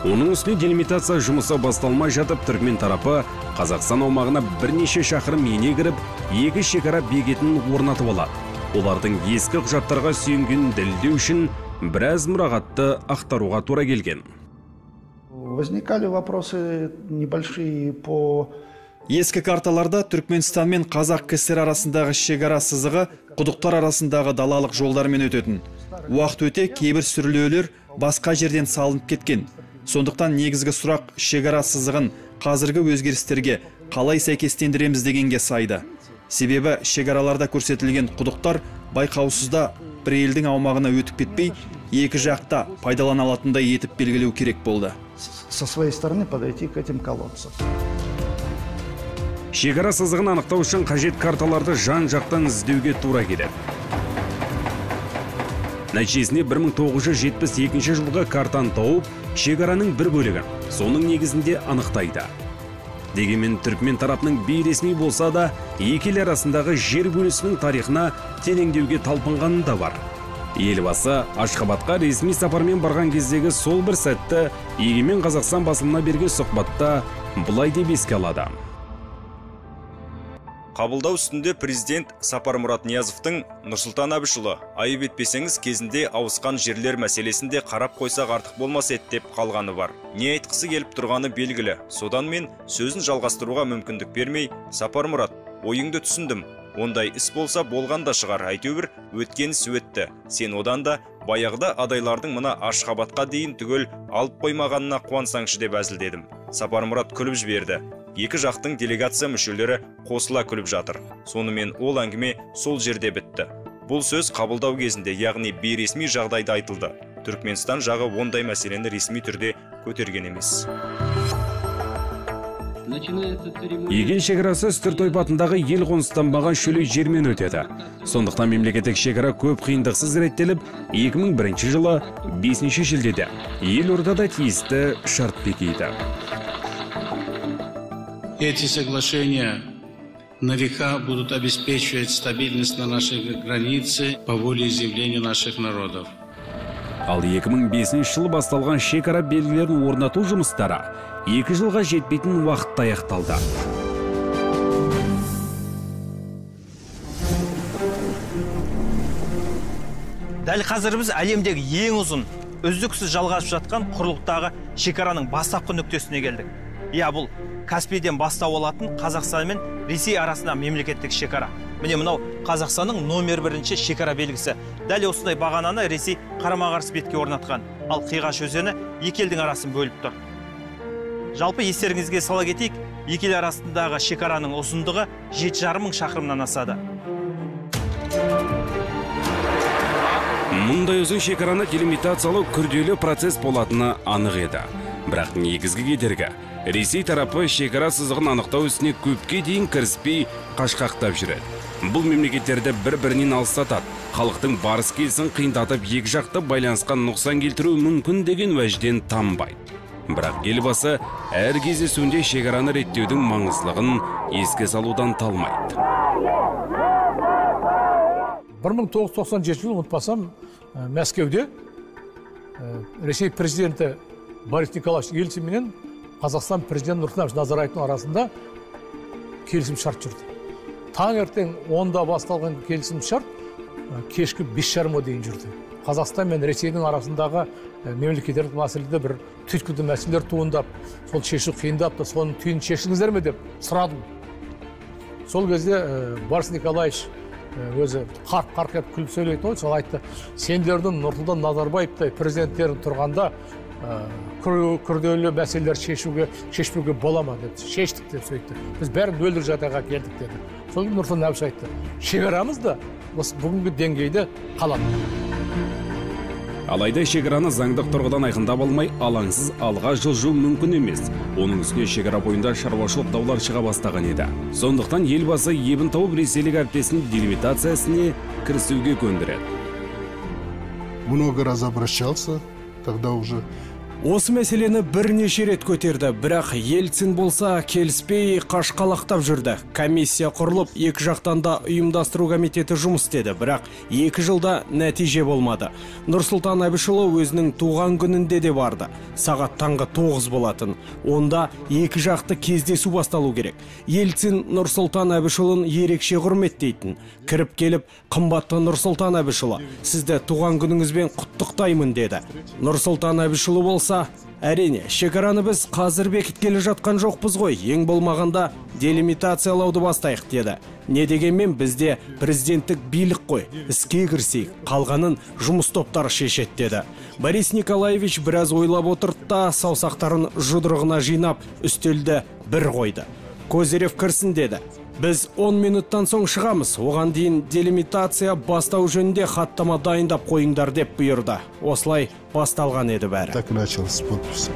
Оның үстіне делимитация жұмысы басталмай жатып, Түркмен тарапы Қазақстан аумағына бірнеше шақырым ене кіріп, екі шекара бекетін орнатып алады. Олардың ескі құжаттарға сүйенген дәлелдеу үшін біраз мұрағатты ақтаруға тура келген. Возникали вопросы небольшие по... Ескі карталарда Түркменстан мен Қазақ КСР арасындағы шекара сызығы құдықтар арасындағы далалық жолдармен өтетін. Уақыт өте кейбір сүрлеулер басқа жерден салынып кеткен. Сондықтан негізгі сұрақ шекара сызығын қазіргі өзгерістерге қалай сәйкестендіреміз дегенге сайды. Себебі шекараларда көрсетілген құдықтар байқаусызда бір елдің аумағына өтіп кетпей, екі жақта пайдалана алатындай етіп белгілеу керек болды. Со своей стороны подойти к этим колодцам. Шекара сызығын анықтау үшін қажет карталарды жан-жақтан іздеуге тура келеді. Нәтижесінде 1972 жылғы картаны тауып, шекараның бір бөлігі соның негізінде анықтайды. Дегенмен Түркмен тарапының бейресми болса да, екі ел арасындағы жер бөлісінің тарихына тереңдеуге талпынғаны да бар. Елбасы Ашхабадқа ресми сапармен барған кездегі сол бір сәтті Егемен Қазақстан басылымына берген сұхбатта былай деп еске алады. Қабылдау үстінде президент Сапармұрат Ниязовтың Нұрсұлтан Әбішұлы, айып етпесеңіз кезінде ауысқан жерлер мәселесінде қарап қойсақ артық болмас еді деп қалғаны бар. Не айтқысы келіп тұрғаны белгілі. Содан мен сөзін жалғастыруға мүмкіндік бермей, Сапармұрат, ойыңды түсіндім. Ондай іс болса болған да шығар, әйтеуір өткен іс өтті. Сен одан да баяғыда адайлардың мына Ашхабадқа дейін түгел алып қоймағанына қуансаңшы деп әзілдедім. Сапармұрат күліп жіберді. Екі жақтың делегация мүшелері қосыла күліп жатыр. Сонымен ол әңгіме сол жерде бітті. Бұл сөз қабылдау кезінде, яғни бейресми жағдайда айтылды. Түркменстан жағы ондай мәселені ресми түрде көтерген емес. Егин шекарасы Үстірт ойпатындағы ел қоныстанбаған шөлей жермен өтеді. Сондықтан мемлекеттік шекара көп қиындықсыз реттеліп, 2001 жылы 5 шілдеде елордада тиісті шарт бекиді. Эти соглашения на века будут обеспечивать стабильность на нашей границе по волеизъявлению наших народов. Ал 2005 жылы басталған шекара белгілерін орнату жұмыстары 2 жылға жетпейтін уақытта аяқталды. Дәл қазір біз әлемдегі ең ұзын, үздіксіз жалғасып жатқан құрлықтағы шекараның бастапқы нүктесіне келдік. Бұл Каспийден бастау алатын Қазақстан мен Ресей арасында мемлекеттік шекара. Міне мынау Қазақстанның номер 1 шекара белгісі. Дәл осындай бағананы Ресей қарама-қарсы бетке орнатқан. Ал Қиғаш өзені екі елдің арасын бөліп тұр. Жалпы естеріңізге сала кетейік, екі ел арасындағы шекараның ұзындығы 7,5 мың шақырымнан асады. Мұндай ұзын шекараны делимитациялау күрделі процесс болатыны анық еді. Бірақ негізгі кедергі Ресей тарапы шекара сызығын анықтау ісіне көпке дейін кіріспей қашқақтап жүреді. Бұл мемлекеттерді бір-бірінен алыстатады, халықтың барыс келісін қиындатып екі жақты байланысқан нұқсан келтіру мүмкін деген уәжден танбайды. Бірақ елбасы әр кездесуінде шекараны реттеудің маңыздылығын еске салудан талмайды. 1997 жылы ұмытпасам, Мәскеуде Ресей президенті Борис Николаевич Ельцин менен Қазақстан президенті Нұрсұлтан Назарбаевтың арасында келісім шарт жүрді. Таңертең 10-да басталған келісім шарт кешкі 5:30-ға дейін жүрді. Қазақстан мен Ресейдің арасындағы мемлекеттік мәселеде бір түйткілді мәселелер туындап, сол шешу қиындап та, соның түйінін шешіңіздер ме деп сұрадым. Сол кезде Борис Николаевич өзі қарқ-қарқ күліп сөйлейді, сол айтты, сендердің Нұрсұлтан Назарбаевтай президенттерің тұрғанда күрделі мәселелер шешпеуге бола ма деді. Шештік деп сөйтті. Біз бәрін өлдір жағдайға келдік деді. Сол кезде Нұрсұлтан Әбіш айтты, шекарамыз да осы бүгінгі деңгейде қалады. Алайда шекараны заңдық тұрғыдан айқындап алмай, алаңсыз алға жылжу мүмкін емес. Оның үстіне шекара бойында шаруашылық даулар шыға бастаған еді. Сондықтан елбасы ебін тауып ресейлік әріптесінің делимитациясына кірісуге көндіреді. Много раз обращался, тогда уже. Осы мәселені бірнеше рет көтерді, бірақ Ельцин болса келіспей қашқалақтап жүрді. Комиссия құрылып, екі жақтан да ұйымдастыру комитеті жұмыс істеді, бірақ 2 жылда нәтиже болмады. Нұрсұлтан Әбішұлы өзінің туған күнінде де барды. Сағат таңғы 9 болатын. Онда екі жақты кездесу басталу керек. Ельцин Нұрсұлтан Әбішұлын ерекше құрметтейтін. Кіріп келіп, қымбатты Нұрсұлтан Әбішұлы, сізді туған күніңізбен құттықтаймын деді. Нұрсұлтан Әбішұлы болса, әрине, шекараны біз қазір бекіткелі жатқан жоқпыз ғой, ең болмағанда делимитациялауды бастайық деді. Не дегенмен бізде президенттік билік қой, іске кірсейік, қалғанын жұмыс топтары шешеді деді. Борис Николаевич біраз ойлап отырды да, саусақтарын жұдырығына жинап, үстелді бір қойды. Козырев кірсін деді. Біз 10 минуттан соң шығамыз, оған дейін делимитация бастау жөнінде хаттама дайындап қойыңдар деп бұйырды. Осылай басталған еді бәрі. Так началось с подписи.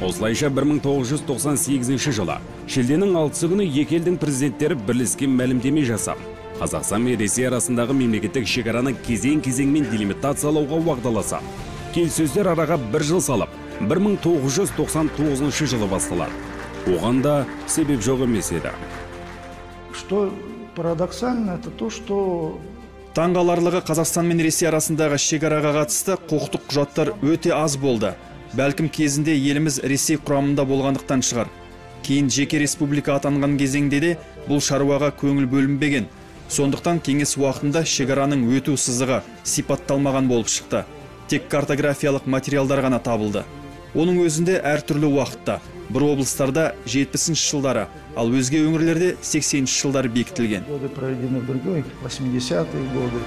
Осылайша 1998 жылы шілденің 6 күні екі елдің президенттері бірлескен мәлімдеме жасап, Қазақстан мен Ресей арасындағы мемлекеттік шекараны кезең-кезеңмен делимитациялауға уағдаласа. Келіссөздер араға 1 жыл салып, 1999 жылы басталады. Оған да себеп жоқ емес еді. Что парадоксально, это то, что Таңғаларлығы Қазақстан мен Ресей арасындағы шекараға қатысты құқықтық құжаттар өте аз болды. Бәлкім кезінде еліміз Ресей құрамында болғандықтан шығар. Кейін жеке республика атанған кезеңде де бұл шаруаға көңіл бөлінбеген. Сондықтан кеңес уақытында шекараның өту сызығы сипатталмаған болып шықты. Тек картографиялық материалдар ғана табылды. Оның өзінде әртүрлі уақытта, бір облыстарда 70-ші жылдары, ал өзге өңірлерде 80-ші жылдары бекітілген. Годы проведены в другой, 80-е годы.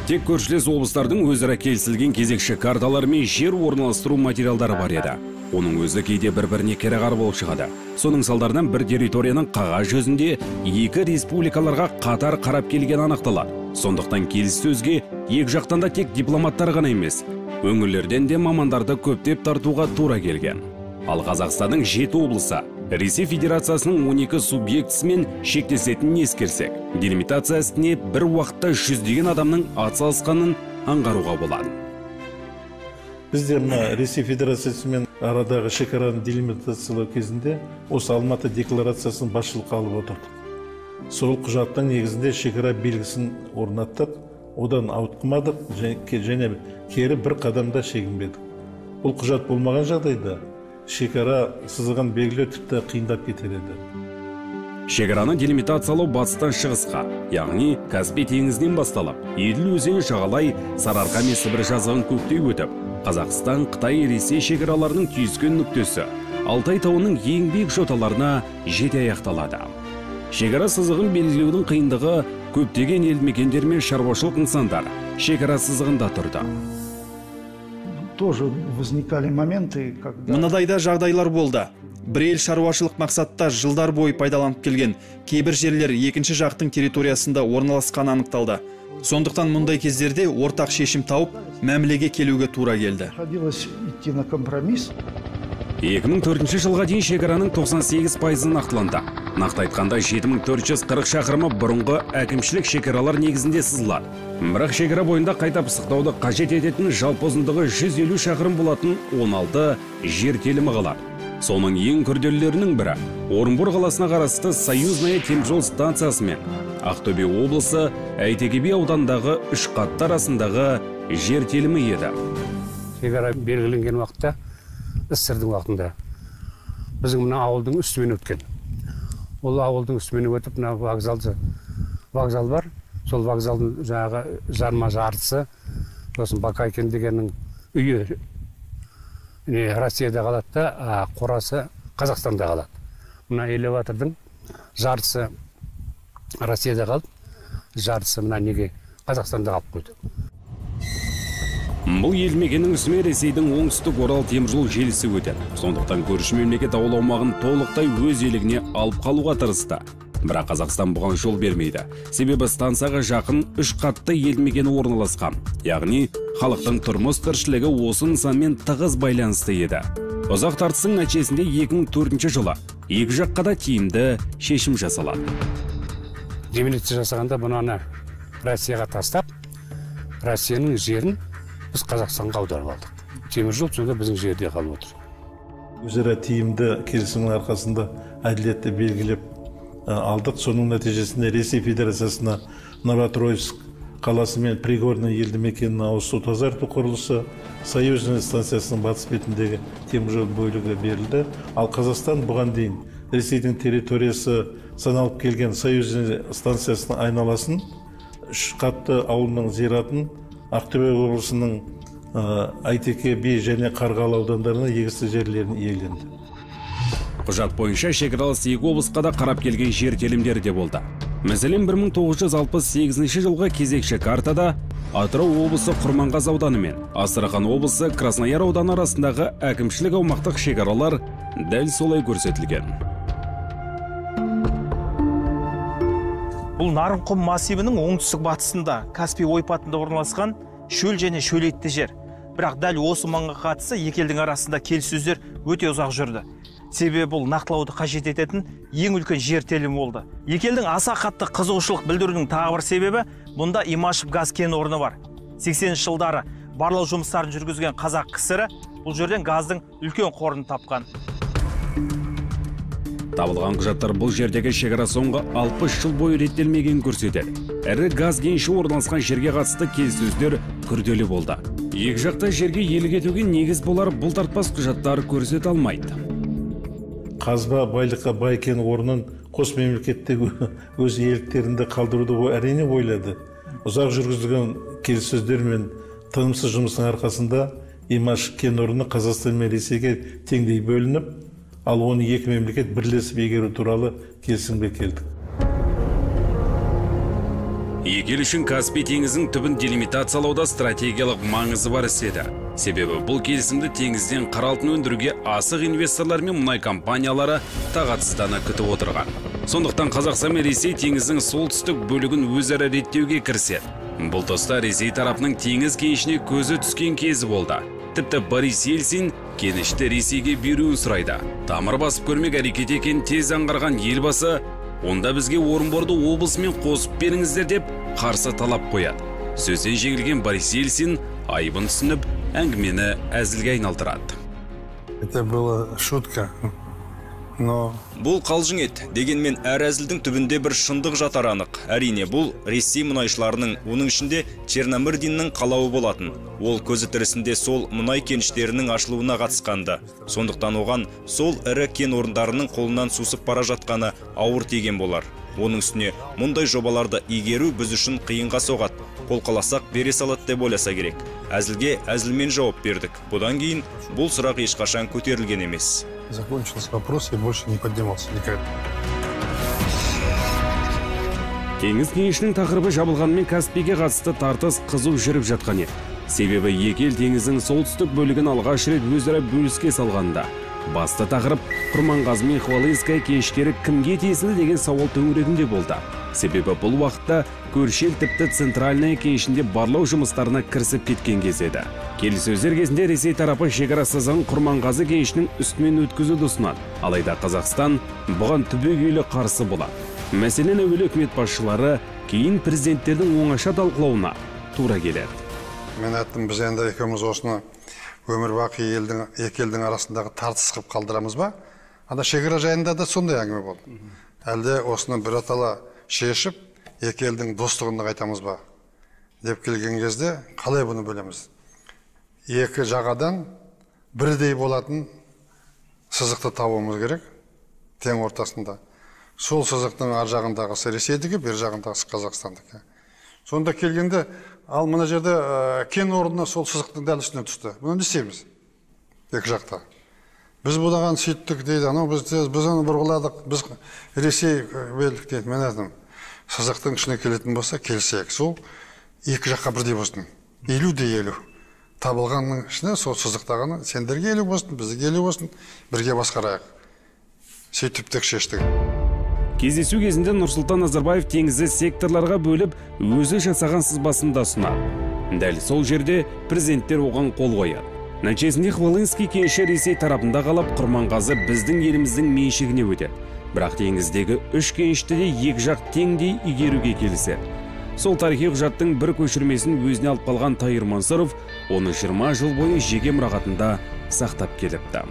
Тек көршілес облыстардың өзара келісілген кезекші карталары мен жер орналастыру материалдары бар еді. Оның өзі кейде бір-біріне кереғар болып шығады. Соның салдарынан бір территорияның қағаз жүзінде екі республикаларға қатар қарап келген анықталады. Сондықтан келіссөзге екі жақтан да тек дипломаттар ғана емес, өңірлерден де мамандарды көптеп тартуға тура келген. Ал Қазақстанның 7 облысы Ресей Федерациясының 12 субъектісімен шектесетінін ескерсек, делимитация ісіне бір уақытта жүздеген адамның атсалысқанын аңғаруға болады. Бізде Ресей Федерациясымен арадағы шекараны делимитациялау кезінде осы Алматы декларациясын басшылыққа алып отырдық. Сол құжаттың негізінде шекара белгісін орнаттық, одан ауытқымадық және кері бір қадамда шегінбедік. Бұл құжат болмаған жағдайда шекара сызығын белгілеу тіпті қиындап кетер еді. Шекараны делимитациялау батыстан шығысқа, яғни Каспий теңізінен басталып, Еділ өзені жағалай Сарыарқа мен Сібір жазығын көктей өтіп, Қазақстан, Қытай, Ресей шекараларының түйіскен нүктесі Алтай тауының ең биік жоталарына жете аяқталады. Шекара сызығын белгілеудің қиындығы көптеген елді мекендер мен шаруашылық нысандар шекара сызығында тұрды. Тоже возникали моменты, когда... Мынадайда жағдайлар болды. Бір ел шаруашылық мақсатта жылдар бойы пайдаланып келген кейбір жерлер екінші жақтың территориясында орналасқаны анықталды. Сондықтан мұндай кездерде ортақ шешім тауып, мәмілеге келуге тура келді. Приходилось идти на компромисс. 2004 жылға дейін шекараның 98% нақтыланды. Нақты айтқанда 7440 шақырымы бұрынғы әкімшілік шекаралар негізінде сызылады. Бірақ шекара бойында қайта пысықтауды қажет ететін жалпы ұзындығы 150 шақырым болатын 16 жер телімі қалады. Соның ең күрделілерінің бірі Орынбор қаласына қарасты Союзная теміржол станциясы мен Ақтөбе облысы Әйтеке би аудандағы 3 қатты арасындағы жер телімі еді. Шекара белгіленген уақытта, іс-сырдың уақытында біздің мына ауылдың үстімен өткен. Ол ауылдың үстімен өтіп, мына вокзал бар. Сол вокзалдың жаңағы жарма жартысы, сосын Бакайкен дегеннің үйі Россияда қалады да, қорасы Қазақстанда қалады. Мына элеватордың жартысы Россияда қалып, жартысы мына неге Қазақстанда қалып қойды. Бұл елді мекеннің үстімен Ресейдің оңтүстік Орал теміржол желісі өтеді. Сондықтан көрші мемлекет ауыл аумағын толықтай өз елігіне алып қалуға тырысты. Бірақ Қазақстан бұған жол бермейді. Себебі станцияға жақын 3 қатты елді мекені орналасқан. Яғни халықтың тұрмыс тіршілігі осы нысанмен тығыз байланысты еді. Ұзақ тартыстың нәтижесінде 2004 жылы екі жаққа да тиімді шешім жасалады. Демилитация жасағанда бұны Россияға тастап, Россияның жерін біз Қазақстанға аударып алдық. Теміржол сонда біздің жерде қалып отыр. Өзара тиімді келісімнің арқасында әділетті белгілеп алдық. Соның нәтижесінде Ресей Федерациясына Новотроицк қаласы мен Пригорный елді мекенінің ауыз су тазарту құрылысы, Союзная станциясының батыс бетіндегі теміржол бөлігі берілді. Ал Қазақстан бұған дейін Ресейдің территориясы саналып келген Союзная станциясының айналасын, 3 қатты ауылының зиратын Ақтөбе облысының Әйтеке би және Қарғалы аудандарына егісті жерлерін иеленді. Құжат бойынша шекаралас екі облысқа да қарап келген жер телімдері де болды. Мәселен 1968 жылғы кезекші картада Атырау облысы Құрманғаз ауданы мен Астрахан облысы Краснояр ауданы арасындағы әкімшілік аумақтық шекаралар дәл солай көрсетілген. Бұл Нарынқұм массивінің оңтүстік батысында Каспий ойпатында орналасқан шөл және шөлейтті жер. Бірақ дәл осы маңға қатысы екі елдің арасында келіссөздер өте ұзақ жүрді. Себебі бұл нақтылауды қажет ететін ең үлкен жер телімі болды. Екі елдің аса қатты қызығушылық білдірудің тағы бір себебі бұнда Имашев газ кен орны бар. 80 жылдары барлау жұмыстарын жүргізген Қазақ КСР бұл жерден газдың үлкен қорын тапқан. Табылған құжаттар бұл жердегі шекара соңғы 60 жыл бойы реттелмеген көрсетеді. Әрі газ кеніші орналасқан жерге қатысты келіссөздер күрделі болды. Екі жақта жерге иелік етуге негіз болар бұлтартпас құжаттар көрсете алмайды. Қазба байлыққа бай кен орнын қос мемлекеттегі өз иеліктерінде қалдыруды әрине ойлады. Ұзақ жүргізілген келіссөздер мен тынымсыз жұмыстың арқасында Имаш кен орны Қазақстан мен Ресейге теңдей бөлініп, ал оны екі мемлекет бірлесіп игеру туралы келісімге келдік. Екі ел үшін Каспий теңізінің түбін делимитациялауда стратегиялық маңызы бар іс еді. Себебі бұл келісімді теңізден қара алтын өндіруге асық инвесторлар мен мұнай компаниялары тағатсыздана күтіп отырған. Сондықтан Қазақстан мен Ресей теңіздің солтүстік бөлігін өзара реттеуге кіріседі. Бұл тұста Ресей тарапының теңіз кенішіне көзі түскен кезі болды. Тіпті Борис Ельцин кенішті Ресейге беруін сұрайды. Тамыр басып көрмек әрекет екенін тез аңғарған елбасы, онда бізге Орынборды облысымен қосып беріңіздер деп қарсы талап қояды. Сөзден жеңілген Борис Ельцин айыбын түсініп, әңгімені әзілге айналдырады. Это была шутка. Бұл қалжың ет, дегенмен әр әзілдің түбінде бір шындық жатар анық. Әрине, бұл Ресей мұнайшыларының, оның ішінде Черномырдиннің қалауы болатын. Ол көзі тірісінде сол мұнай кеніштерінің ашылуына қатысқанды. Сондықтан оған сол ірі кен орындарының қолынан сусып бара жатқаны ауыр тиген болар. Оның үстіне мұндай жобаларды игеру біз үшін қиынға соғады. Қол қаласақ бере салады деп ойласа керек. Әзілге әзілмен жауап бердік. Бұдан кейін бұл сұрақ ешқашан көтерілген емес. Закончился вопрос, я больше не поднимался никогда. Теңіз кенішінің тақырыбы жабылғанымен Каспийге қатысты тартыс қызу жүріп жатқан еді. Себебі екі ел теңіздің солтүстік бөлігін алғаш рет өзара бөліске салғанда. Басты тақырып Құрманғазы мен Хвалынская кеніштері кімге тиесілі деген сауал төңірегінде болды. Себебі бұл уақытта көрші ел тіпті центральная кенішінде барлау жұмыстарына кірісіп кеткен кез еді. Келіссөздер кезінде Ресей тарапы шекара сызығын Құрманғазы кенішінің үстімен өткізуді ұсынады. Алайда Қазақстан бұған түбегейлі қарсы болады. Мәселен, әуелі үкімет басшылары кейін президенттердің оңаша талқылауына тура келеді. Мен айттым, біз енді екеуміз осыны өмір бақи екі елдің арасындағы тартыс қып қалдырамыз ба? Ада шекара жайында да сондай әңгіме болды. Әлде осыны біртала шешіп, екі елдің достығында қайтамыз ба? Деп келген кезде қалай бұны бөлеміз? Екі жағадан бірдей болатын сызықты табуымыз керек, тең ортасында. Сол сызықтың ар жағындағысы Ресейдікі, бер жағындағысы Қазақстандікі. Сонда келгенде, ал мына жерде кен орнына сол сызықтың дәл үстіне түсті. Бұны не істейміз? Екі жақта. Біз бұдаған сөйттік дейді, біз оны бұрғыладық, біз Ресей белдік дейді. Мен айтым, сызықтың ішіне келетін болса, келсек. Сол екі жаққа бірдей болсын. 50-50. Табылғанның ішіне сол сызықтағаны сендерге 50 болсын, бізге 50 болсын, бірге басқарайық. Сөйтіп тек шештік. Кездесу кезінде Нұрсұлтан Назарбаев теңізді секторларға бөліп, өзі жасаған сызбасын да ұсынады. Дәл сол жерде президенттер оған қол қояды. Нәтижесінде Хвалынский кеніші Ресей тарапында қалып, Құрманғазы біздің еліміздің меншігіне өтеді. Бірақ теңіздегі үш кенішті де екі жақ теңдей игеруге келіседі. Сол тарихи құжаттың бір көшірмесін өзіне алып қалған Тайыр Мансұров, оны 20 жыл бойы жеке мұрағатында сақтап келіпті.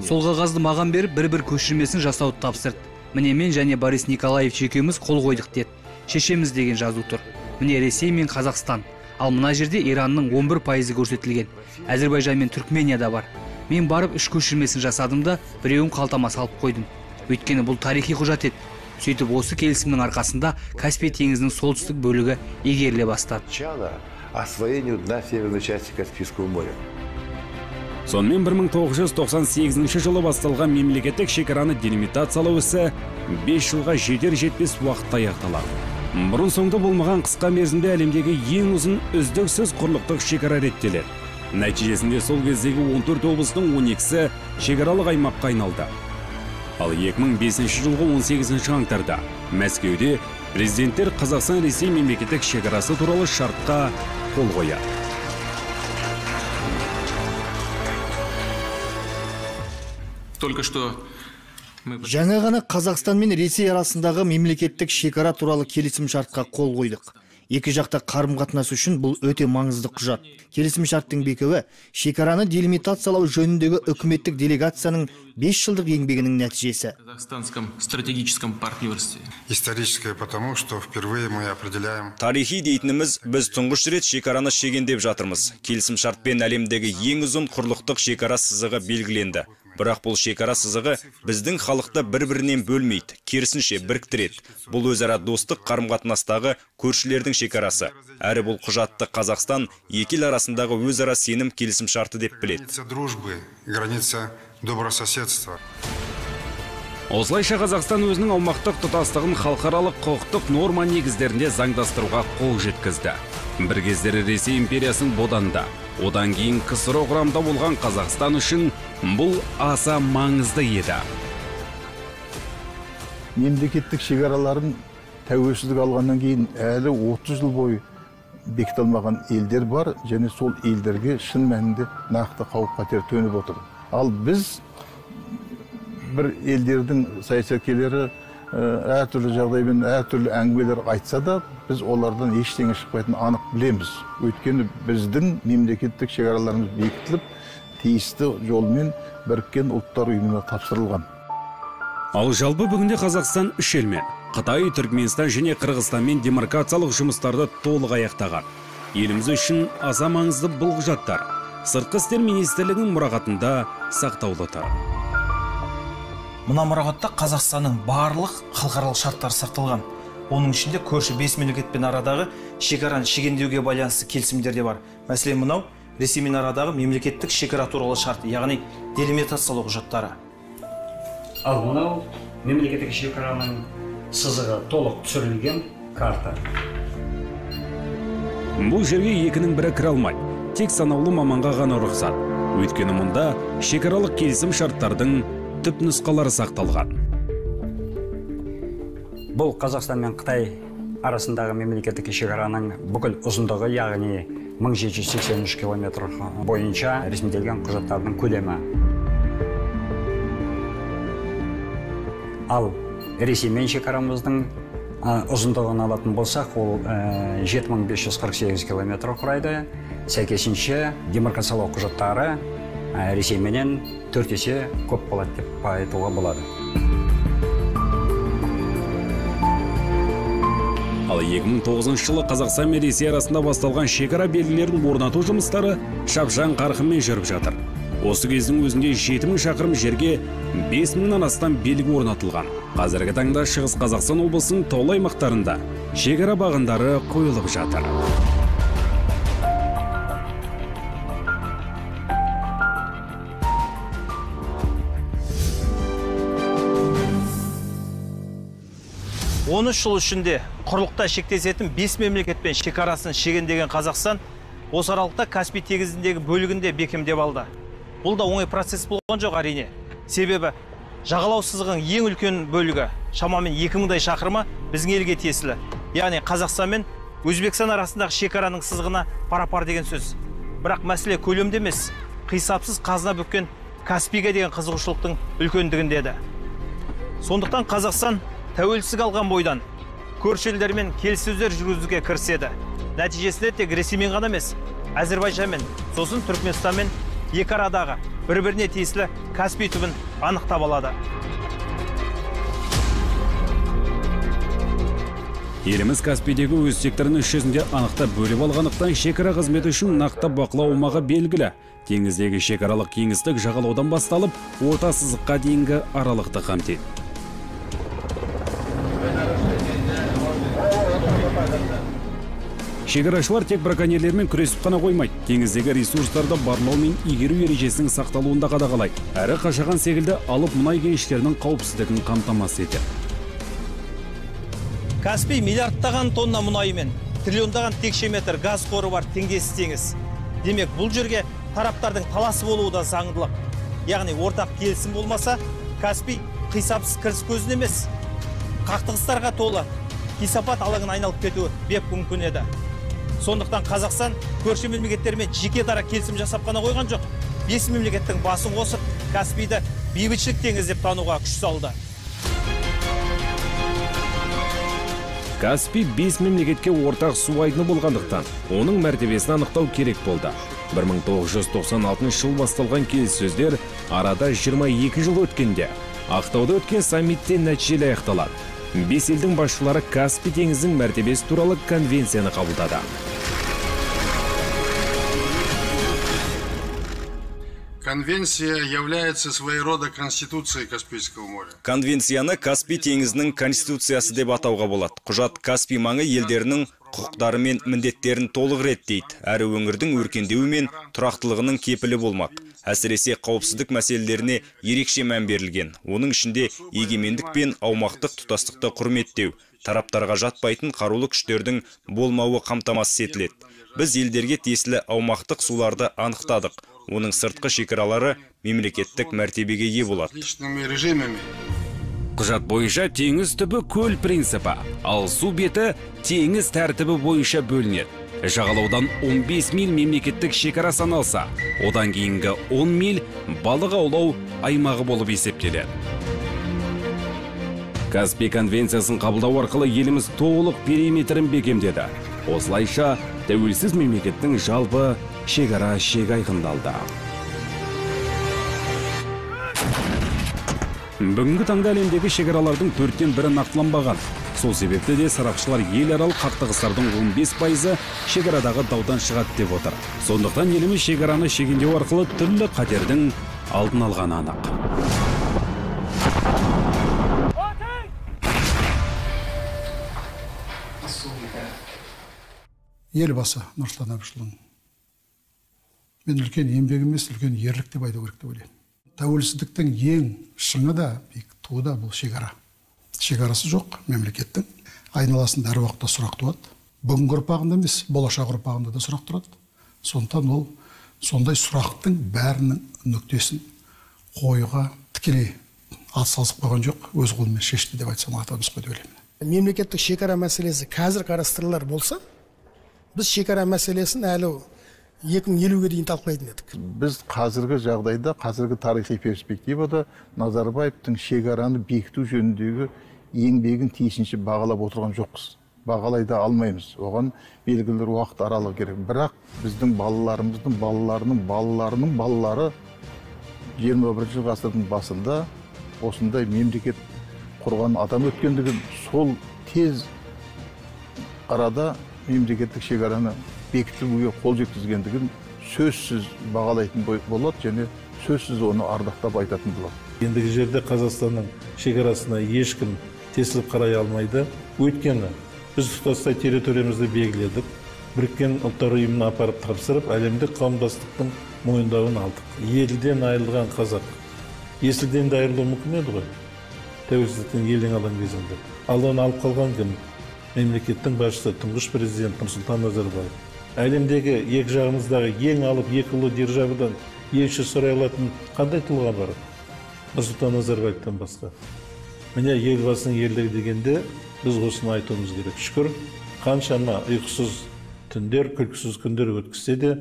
Сол қағазды маған беріп, бір көшірмесін жасауды тапсырды. Міне мен және Борис Николаевич екеуміз қол қойдық деді. Шешеміз деген жазу тұр. Міне Ресей мен Қазақстан. Ал мына жерде Иранның 11% көрсетілген. Әзербайжан мен Түркмения да бар. Мен барып үш көшірмесін жасадым да, біреуін қалтама салып қойдым. Өйткені бұл тарихи құжат еді. Сөйтіп осы келісімнің арқасында Каспий теңізінің солтүстік бөлігі игеріле бастады. Освоению дна северной части Каспийского моря. Сонымен 1998 жылы басталған мемлекеттік шекараны делимитациялау ісі 5 жылға жетер-жетпес уақытта аяқталады. Бұрын соңды болмаған қысқа мерзімде әлемдегі ең ұзын үздіксіз құрлықтық шекара реттеледі. Нәтижесінде сол кездегі 14 облыстың 12-сі шекаралық аймаққа айналды. Ал 2005 жылғы 18 қаңтарда Мәскеуде президенттер Қазақстан-Ресей мемлекеттік шекарасы туралы шартқа қол қояды. Только что Жаңа ғана Қазақстан мен Ресей арасындағы мемлекеттік шекара туралы келісім шартқа қол қойдық. Екі жақта қарым-қатынас үшін бұл өте маңызды құжат. Келісім шарттың бекеуі шекараны делимитациялау жөніндегі үкіметтік делегацияның 5 жылдық еңбегінің нәтижесі. Казахстанском стратегическом партнерстве. Историческое потому, что впервые мы определяем. Тарихи дейтініміз біз тұңғыш рет шекараны шегендеп жатырмыз. Келісім шартпен әлемдегі ең ұзын құрлықтық шекара сызығы белгіленді. Бірақ бұл шекара сызығы біздің халықты бір-бірінен бөлмейді, керісінше біріктіреді. Бұл өзара достық қарым-қатынастағы көршілердің шекарасы. Әрі бұл құжатты Қазақстан екі ел арасындағы өзара сенім келісім шарты деп біледі. Дружбы, граница добрососедства. Осылайша Қазақстан өзінің аумақтық тұтастығын халықаралық құқықтық норма негіздерінде заңдастыруға қол жеткізді. Бір кездері Ресей империясының боданда, одан кейін КСР құрамында болған Қазақстан үшін бұл аса маңызды еді. Мемлекеттік шекараларын тәуелсіздік алғаннан кейін әлі 30 жыл бойы бекіте алмаған елдер бар, және сол елдерге шын мәнінде нақты қауіп-қатер төніп отыр. Ал біз бір елдердің саясаткерлері әртүрлі жағдаймен әртүрлі әңгімелер айтса да, біз олардан ештеңе шықпайтынын анық білеміз. Өйткені біздің мемлекеттік шекараларымыз бекітіліп, тиісті жолмен біріккен ұлттар ұйымына тапсырылған. Ал жалпы бүгінде Қазақстан үш елмен Қытай, Түркменстан және Қырғызстанмен демаркациялық жұмыстарды толық аяқтаған. Еліміз үшін аса маңызды бұл құжаттар Сыртқы істер министрлігінің мұрағатында сақтаулы тұр. Мына мұрағатта Қазақстанның барлық халықаралық шарттары сақталған. Оның ішінде көрші 5 мемлекетпен арадағы шекараны шегендеуге байланысты келісімдер де бар. Мәселен, мынау Ресеймен арадағы мемлекеттік шекара туралы шарт, яғни делимитациялау құжаттары. Ал мынау мемлекеттік шекараның сызығы толық түсірілген карта. Бұл жерге екінің бірі кіре алмайды. Тек санаулы маманға ғана рұқсат. Өйткені мұнда шекаралық келісім шарттардың түп нұсқалары сақталған. Бұл Қазақстан мен Қытай арасындағы мемлекеттік шекараның бүкіл ұзындығы, яғни 1783 километр бойынша ресімделген құжаттардың көлемі. Ал Ресеймен шекарамыздың ұзындығын алатын болсақ, ол 7548 километр құрайды. Сәйкесінше демаркациялау құжаттары Ресейменен 4 есе көп болады деп айтуға болады. Ал 2009 жылы Қазақстан мен Ресей арасында басталған шекара белгілерін орнату жұмыстары шапшаң қарқынмен жүріп жатыр. Осы кездің өзінде 7000 шақырым жерге 5000-нан астам белгі орнатылған. Қазіргі таңда Шығыс Қазақстан облысының таулы аймақтарында шекара бағындары қойылып жатыр. Он үш жыл ішінде құрлықта шектесетін 5 мемлекетпен шекарасын шегендеген Қазақстан осы аралықта Каспий теңізіндегі бөлігінде бекемдеп алды. Бұл да оңай процесс болған жоқ әрине. Себебі жағалау сызығының ең үлкен бөлігі, шамамен 2000-дай шақырымы біздің елге тиесілі. Яғни Қазақстан мен Өзбекстан арасындағы шекараның сызығына пара-пар деген сөз. Бірақ мәселе көлемде емес, қисапсыз қазына бүккен Каспийге деген қызығушылықтың үлкендігінде еді. Сондықтан Қазақстан тәуелсіздік алған бойдан көрші елдермен келіссөздер жүргізуге кіріседі. Нәтижесінде тек Ресеймен ғана емес, Әзербайжанмен, сосын Түркменстанмен екі арадағы бір-біріне тиесілі Каспий түбін анықтап алады. Еліміз Каспийдегі өз секторының үш жүзінде анықтап бөліп алғандықтан шекара қызметі үшін нақты бақылау аумағы белгілі. Теңіздегі шекаралық кеңістік жағалаудан басталып, орта сызыққа дейінгі аралықты қамтиды. Шекарашылар тек браконьерлермен күресіп қана қоймайды. Теңіздегі ресурстарды барлау мен игеру ережесінің сақталуында қадағалайды. Әрі қашаған секілді алып мұнай кеніштерінің қауіпсіздігін қамтамасыз етеді. Каспий миллиардтаған тонна мұнайы мен триллиондаған текше метр газ қоры бар теңдессіз теңіз. Демек, бұл жерге тараптардың таласы болуы да заңдылық. Яғни ортақ келісім болмаса, Каспий қисапсыз кіріс көзін емес, қақтығыстарға толы кесапат алаңын айналып кетуі бек мүмкін еді. Сондықтан Қазақстан көрші мемлекеттермен жеке дара келісім жасап қана қойған жоқ. 5 мемлекеттің басын қосып, Каспийді бейбітшілік теңіз деп тануға күш салды. Каспий 5 мемлекетке ортақ су айдыны болғандықтан, оның мәртебесін анықтау керек болды. 1996 жыл басталған келіссөздер арада 22 жыл өткенде, Ақтауда өткен саммитте нәтижелі аяқталады. 5 елдің басшылары Каспий теңізінің мәртебесі туралы конвенцияны қабылдады. Конвенция является своего рода конституцией Каспийского моря. Конвенцияны Каспий теңізінің конституциясы деп атауға болады. Құжат Каспий маңы елдерінің құқықтары мен міндеттерін толық реттейді, әрі өңірдің өркендеуі мен тұрақтылығының кепілі болмақ. Әсіресе қауіпсіздік мәселелеріне ерекше мән берілген. Оның ішінде егемендік пен аумақтық тұтастықты құрметтеу, тараптарға жатпайтын қарулы күштердің болмауы қамтамасыз етіледі. Біз елдерге тиесілі аумақтық суларды анықтадық. Оның сыртқы шекаралары мемлекеттік мәртебеге ие болады. Құжат бойынша теңіз түбі көл принципі, ал су беті теңіз тәртібі бойынша бөлінеді. Жағалаудан 15 миль мемлекеттік шекара саналса, одан кейінгі 10 миль балық аулау аймағы болып есептеледі. Каспий конвенциясын қабылдау арқылы еліміз толық периметрін бекемдеді. Осылайша тәуелсіз мемлекеттің жалпы шекара айқындалды. Бүгінгі таңда әлемдегі шекаралардың 4-тен 1-і нақтыланбаған. Сол себепті де сарапшылар еларалық қақтығыстардың 15% шекарадағы даудан шығады деп отыр. Сондықтан еліміз шекараны шегендеу арқылы түрлі қатердің алдын алғаны анық. Елбасы Нұрсұлтан Әбішұлының мен үлкен еңбек емес, үлкен ерлік деп айту керек деп ойлаймын. Тәуелсіздіктің ең шыңы да, биік туы да бұл шекара. Шекарасы жоқ мемлекеттің айналасында әр уақытта сұрақ туады. Бүгінгі ұрпағында емес, болашақ ұрпағында да сұрақ тұрады. Сондықтан ол сондай сұрақтың бәрінің нүктесін қоюға тікелей атсалысып қойған жоқ, өз қолымен шешті деп айтсам артамыз ғой деп ойлаймын. Мемлекеттік шекара мәселесі қазір қарастырылар болса, біз шекара мәселесін әлі 2050-ге дейін талқылайтын едік. Біз қазіргі жағдайда, қазіргі тарихи перспективада Назарбаевтың шекараны бекіту жөніндегі еңбегін тиісінше бағалап отырған жоқпыз. Бағалай да алмаймыз. Оған белгілі уақыт аралығы керек. Бірақ біздің балаларымыздың балаларының балалары 21 ғасырдың басында осындай мемлекет құрған адам өткендігін, сол тез арада мемлекеттік шекараны бекітуге қол жеткізгендігін сөзсіз бағалайтын болады және сөзсіз оны ардақтап айтатын болады. Ендігі жерде Қазақстанның шекарасына ешкім тесіліп қарай алмайды. Өйткені біз тұтастай территориямызды белгіледік. Біріккен ұлттар ұйымына апарып тапсырып, әлемдік қауымдастықтың мойындауын алдық. Елден айырылған қазақ есілден де айырылуы мүмкін еді ғой. Тәуелсіздіктің елдің алған кезінде. Ал оны алып қалған кім? Мемлекеттің басшысы тұңғыш президент Нұрсұлтан Назарбаев. Әлемдегі екі жағымыздағы ең алып екі ұлы державадан елші сұрай алатын қандай тұлға бар? Нұрсұлтан Назарбаевтан басқа. Міне елбасының ерлігі дегенде біз осыны айтуымыз керек. Шүкір, қаншама ұйқысыз түндер, күлкісіз күндер өткізсе де,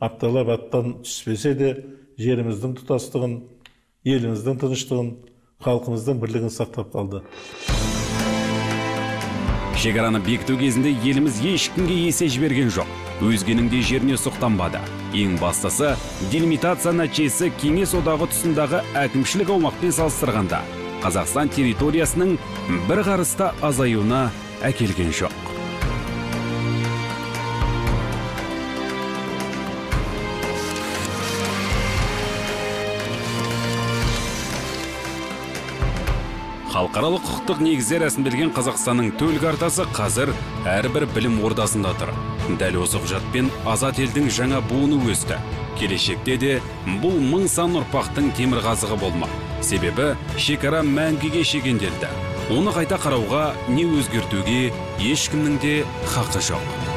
апталап аттан түспесе де, жеріміздің тұтастығын, еліміздің тыныштығын, халқымыздың бірлігін сақтап қалды. Шекараны бекіту кезінде еліміз ешкімге есе жіберген жоқ. Өзгенің де жеріне сұқтанбады. Ең бастысы, делимитация нәтижесі Кеңес одағы тұсындағы әкімшілік аумақпен салыстырғанда Қазақстан территориясының бір қарыста азаюына әкелген жоқ. Халықаралық құқықтық негізде рәсімделген Қазақстанның төл картасы қазір әрбір білім ордасында тұр. Дәл осы құжатпен азат елдің жаңа буыны өсті. Келешекте де бұл мың сан ұрпақтың темірқазығы болмақ. Себебі шекара мәңгіге шегенделді. Оны қайта қарауға, не өзгертуге ешкімнің де хақы жоқ.